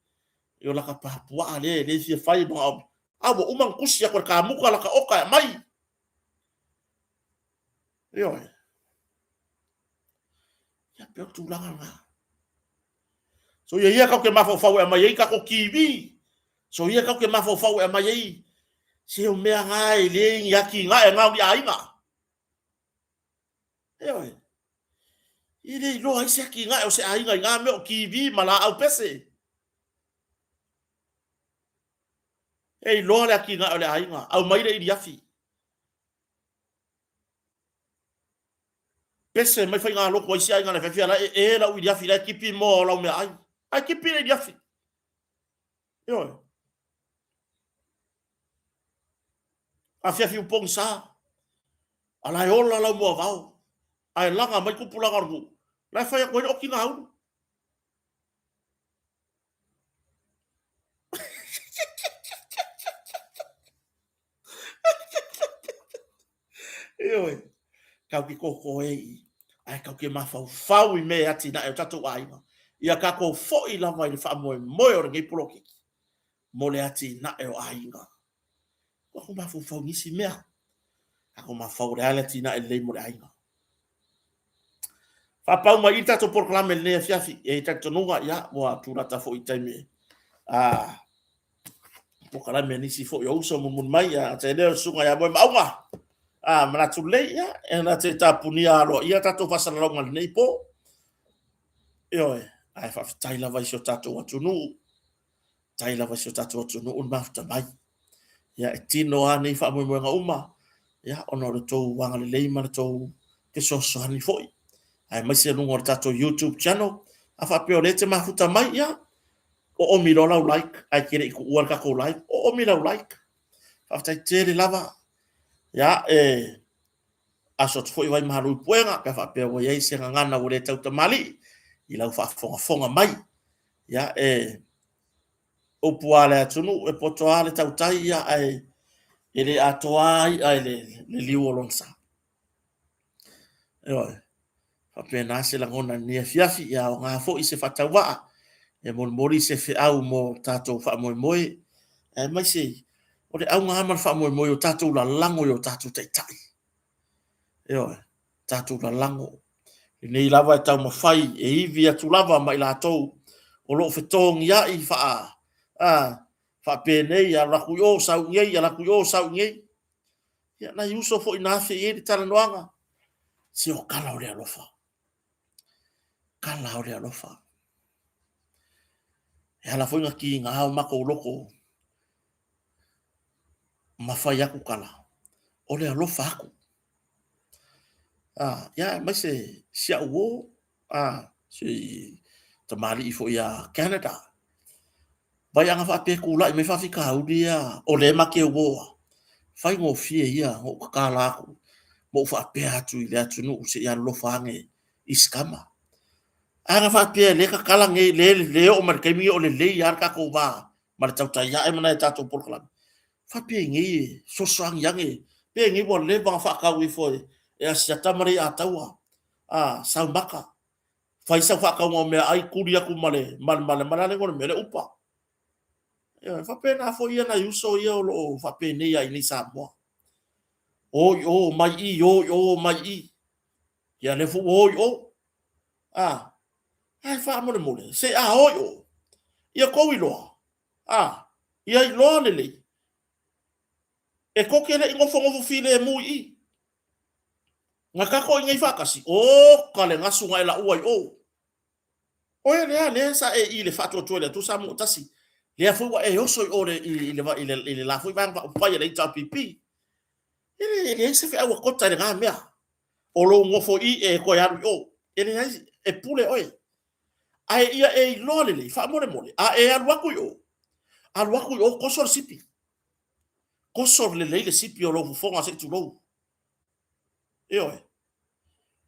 yo la ka papua le se fai ba abo umang kusia ko ka muka la ka oka mai yo ya pe tu langa so ye ka ke ma fo fa mai ka ko kiwi so ia kau ke mafau e mai ai se o mea ngai le ia ki nga e ngau ia inga e ile lo ai se ki nga o se ainga nga me o ki vi mala au pese e lo le ki nga o le ainga au mai le iafi pese mai fai nga lo ko isi ainga le fefia la e la u iafi la kipi mo la me ai kipi le iafi yo a fiafi un pong sa ala e ola la mo vao ai langa mai ku pula gargu la fai ko o ki nga u yo kau ki koko e ai kau ke mafau i me ati na e tatu aiga ia ka ko fo i lava i le fa mo o ngi poloki mo le ati na e o aiga ko mafau ngisi mea ako mafau le ala tina e le mo le aiga fa pau mai i tatu proclame le fiafi e tatu nunga ia mo atura ta fo i taime proclame nisi fo yo so mun mai a te le sunga ya mo maunga mana tu le ia e na te tapunia lo ia tatu fasala longa nei po yo ai fa tai lava i so tatu atu nu tai lava so tatu atu nu un mafta mai ya tino ani fa mo nga uma ya ono le to wanga le leima le to ke so so ani foi ai mai se no ngorta to YouTube channel afa pe ole te mafuta mai ya o mi lo like ai kere ku worka ko like o mi lo like after te lava ya asot foi vai maru puenga ka fa pe o ye se ngana o le tau tamali i lau fa fonga mai ya o puale atunu e potoale tau tai ya ele atoai ai le liuolonsa yo fa pena se la ngona ni fiafi ya nga fo i se fatawa e mon mori se fe au mo tato fa mo moi e mai se o le au nga fa mo moi o tato la lango yo tato tai tai yo tato la lango nei lava tau ma fai e ivi atu lava mai la tou o lo fe tong ya i fa fa pene ya la ku yo sa ngei ya la ku yo sa ngei ya na yuso fo ina fe e tala noanga si o kala o le alofa e ala foi ki nga ha ma ko loko ma fai aku kala o le alofa aku ya mai se sia wo si tamali i fo ya Canada vai anga fa pe kula i me fa fika u dia o le ma ke wo fai ngo fie ia o kala aku mo fa pe atu i le atu no se ya lo fa nge iskama anga fa pe le ka kala nge le o mar ke mi o le ya ka ko ba mar tau tai ya e mana ta to por kala fa pe nge so sang yang e pe nge bo le ba fa ka wi fo e a sia tamari a taua sa maka fai sa fa ka mo me ai kuri aku male male le ngor me le upa e fa pe na fo ia na yuso ia o lo fa pe ne ya ini sa mo o yo mai i yo mai i ya le fu o yo ai fa mo le se o yo ia ko wi lo ia i lo le e ko ke le ngofo file mu i nga ka ko ngai fakasi o kale nga sunga ela uai o le sa e ile fato to le tu sa mo tasi le fu wa e oso o le ile la fu bang pa ya le ta pipi ile se fe awa kota le nga mea o lo ngofo i e ko ya o ile e pule oi ai ia e lo le fa mo le e alu aku yo kosor sipi kosor le sipi o lo fu fonga se tu lo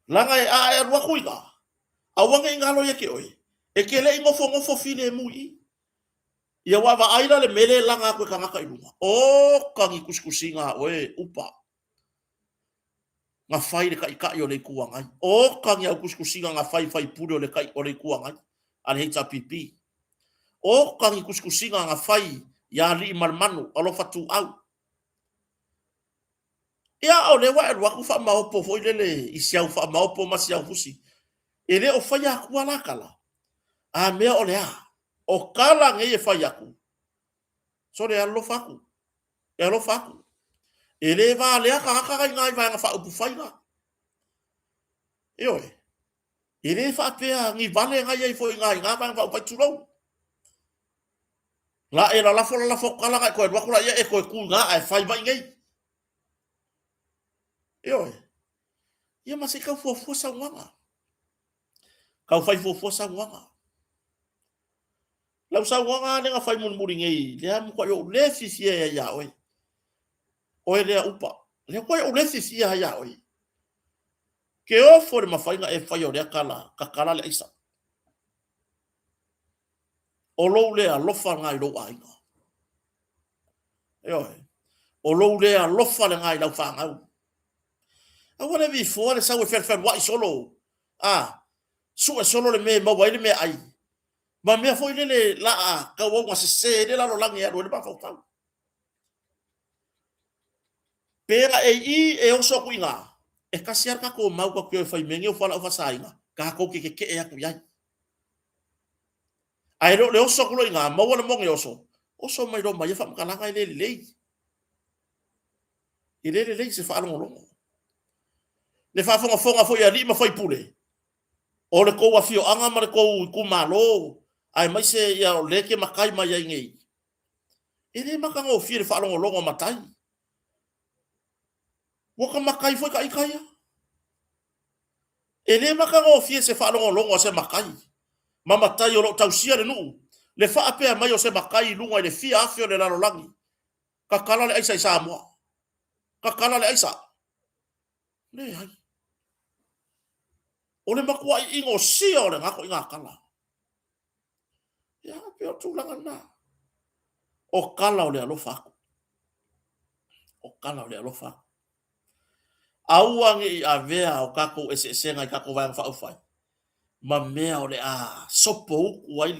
langa e alu aku iga awanga ingalo yake oi e ke le ngofo file mui ia wa va aira le mele langa ko kanga ka ilunga o kangi kuskusinga oe upa nga fai le kai yo le kuanga o kangi au kuskusinga nga fai puro le kai o le kuanga al heta pipi o kangi kuskusinga nga fai ya li malmanu alo fatu au ia o le wa ku fa ma opo foi le isia fa ma opo ma sia fusi ele o fai aku ala kala a mea o le o kala nge e fai aku So le alo faku. E alo faku. E le va le aka ngai vai nga fa upu fainga. Io e. E le fa pea ngi vale ngai ai foi ngai nga va upa tulo. La e la fo kala ngai ko e wakula ia e ko ku nga ai fai vai ngai. Io e. Ia masih kau fo sa wanga. Kau fai fo sa wanga. Lau sa wanga ne nga fai mun muri ngai. Le am ko yo le fisia ya oi. O le upa. Le ko yo le fisia ya oi. Ke o fo de mafainga e fai o le kala, ka kala le isa. O lo le a lofa ngai lo ainga. Io e. O lo le a lofa le ngai lau fa ngau. A wale vi fo le sa we fer wa solo. Ah. Su e solo le me ma wa le me ai. Ma me foi le la a ka wo wa se le la lo langi a lo le ba fa fa. Pera e o so kuinga. E kasiar ka ko mau ko ke fai mengi o fala o fa sainga. Ka ko ke e aku yai. Ai le o so kulo inga ma wala mo nge o so. O so mai do mai fa kala ngai le. Le se fa lo longo. Le fa fonga foi ali ma foi pule. O le ko wa fio anga ma le ko ku malo. Ai mai se ya le ke makai mai ai ngai. Le makanga o fie le fa lo longo matai. Waka makai foi ka ikaya. Le makanga o fie se fa lo longo se makai. Mama tai o lo tausia le nu. Le fa apea mai o se makai lunga le fia afio le lalo langi. Ka kala le aisa isa moa. Ka kala le aisa. Ne hai. O le makua i ingo sia o le ngako inga kala. Ya peo tūlanga na. O kala o le alofa. O kala o le alofa. Auangi i avea o kako ese ngai kako vai fa ufai. Ma mea o le a sopo uku ai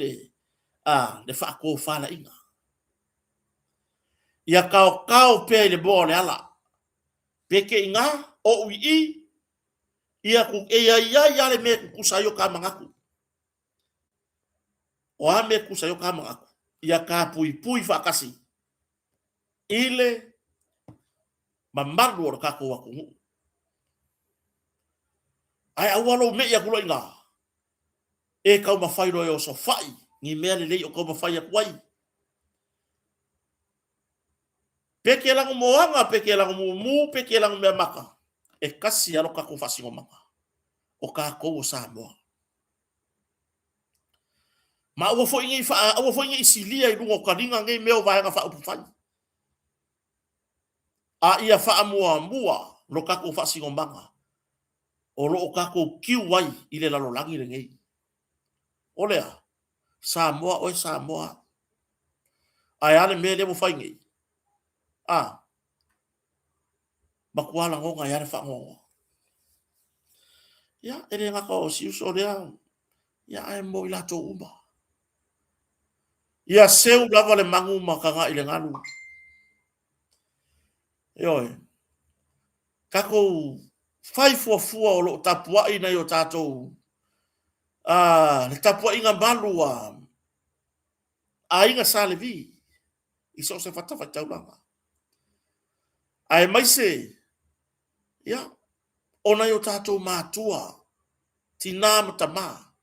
le fa ko fala inga. Ia kao pe le bo le ala. Peke inga o ui ia ku ia le me ku sayo ka mangaku. O ame ku sayo ka mangaku. Ia ka pui fa kasi. Ile mamaru o kako wa ku. Ai awalo me ia kulo inga. E kau mawhai roi o so whai. Ni mea le lei o kau mawhai a kuai. Peke langu moanga, peke langu mu, peke langu mea maka. E kasi alo kako whasingo maka. O kako o Samoa. Ma awa fo ingi isilia i rungo karinga ngai meo vaenga wha upu whai. A ia wha mua lo kako whasingo maka. O lo o kako kiu wai i le lalo langi le ngai. Olea, Samoa oi Samoa. Ai ale me le mo whai ngai. Makuala ngonga ya fa ngonga. Ya, ere ngaka o si uso lea. Ya ai mo ila to uma. Ya seu lava le mangu makanga ile nganu. Yoi. Kako fai fua o lo tapua ina yo tato. Le tapua inga balua. Inga salevi. Iso se fata langa. Ai mai se. Ya. Ona yo tato matua. Tina matama.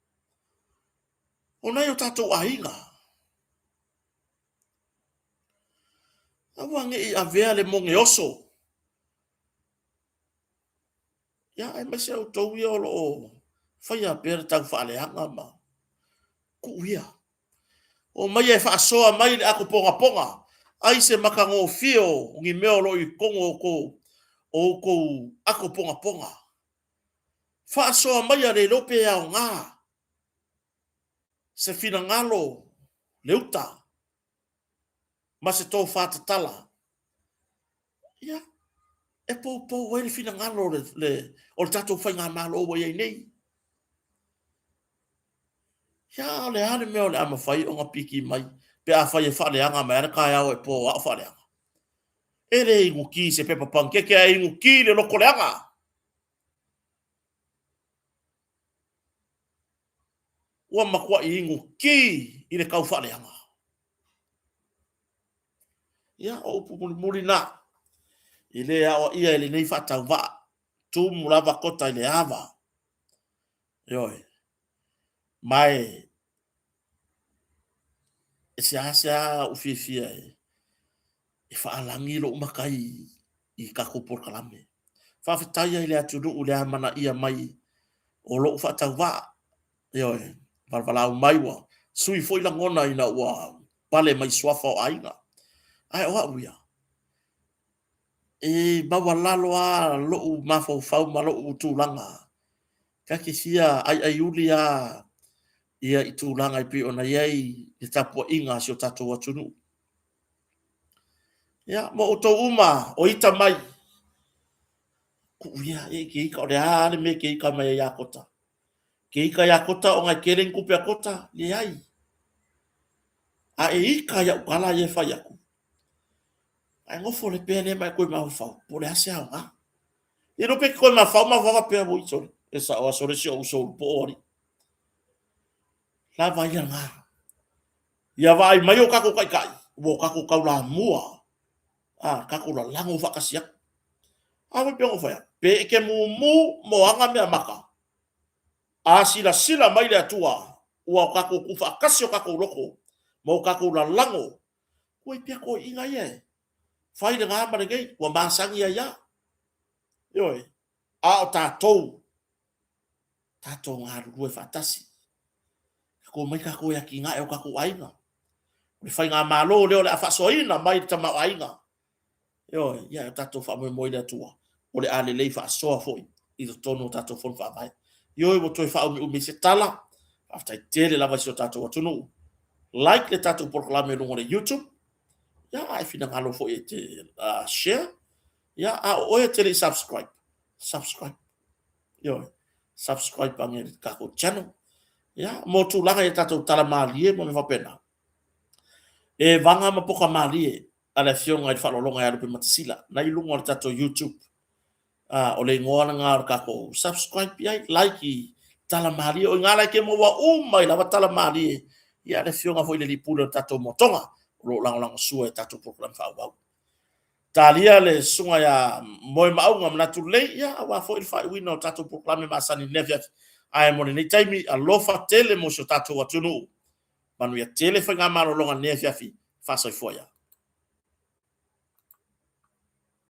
Ona yo tato ainga. Awange i avea le monge oso. Ya ai mase o tau ia o lo fai a pere tau whaaleanga ma. Ku ia. O mai e whaasoa mai le ako ponga. Ai se makango fio ngi meo lo i kongo o ko ako ponga. Whaasoa mai a le lope au ngā. Se fina ngalo leuta. Ma se tō whātatala. Ya. E po wai le fina ngalo o le tatou whai ngā malo o wai nei. Ya le hane mea o le ama whai o ngā piki mai. Pe a whai e whaaleanga mai ana kai au e po a whaaleanga. E le ingu ki se pepa pankeke a ingu ki le loko leanga. Ua makua i ingu ki i le kau whaaleanga. ia o pumuli na ile o ia ile nei fata va tu mulava kota ile ava yoi mai ese asa ufifia e fa alangi lo makai I kako por kalame fa fitaia ile atu ule amana ia mai o lo fata va yoi valvala mai wa sui foi la ngona ina wa pale mai swafa o ainga ai wa uia e mawalalo a lo mafo fau malo utulanga kakisia ai ulia ia itulanga I pi ona yai I tapo inga sio tato watunu ya mo to uma o ita mai ku ia e ki ka ore ale me ki ka mai ya kota ki ka ya kota o ngai keren ku pe kota le ai a e ika ya kala ye fa ya ku ai ngofo le pe ne mai ko ma fa po le asia nga e no pe ko ma fa va pe mo iso esa o so resio o so po ori la va ya nga ya vai mai o kako kai wo kako kaula mua kako la lango va kasia a me pe o fa pe ke mu anga me maka a sila mai le atua ua kako ku fa kasio kako loko mo kako la lango ko pe ko inga ye fai de ngama de gai wa masangi ya yoi a o tatou ngaru e fatasi ko mai kako ya kinga e o kako ainga le fai nga malo le o le afa soina mai tama ainga yoi ya tatou fa mo ile atua o le ale le fa so foi I tono tatou fon fa vai yoi mo toi fa o mi se tala after tele la va so tatou tunu like le tatou proclame no le YouTube ya ai fina ngalo fo te share ya o e tele subscribe yo subscribe ang kako channel ya mo tu langa e tatou tala malie mo me fa pena e vanga ma poka malie ala fionga I falolonga ya rupe matisila na ilunga o tatou YouTube o le ngoana nga kako subscribe ya like tala malie o ngala ke mo wa mai la tala malie ya le fionga fo ile lipulo tatou motonga lo lang sua tatou program fa wa talia le sunga ya moi maunga mna tule ya wa fo il fa wino tatou program masani nevia ai mo ni taimi a lofa tele mo so tatou watunu manu ya tele fa ngama lo longa nevia fi fa so foya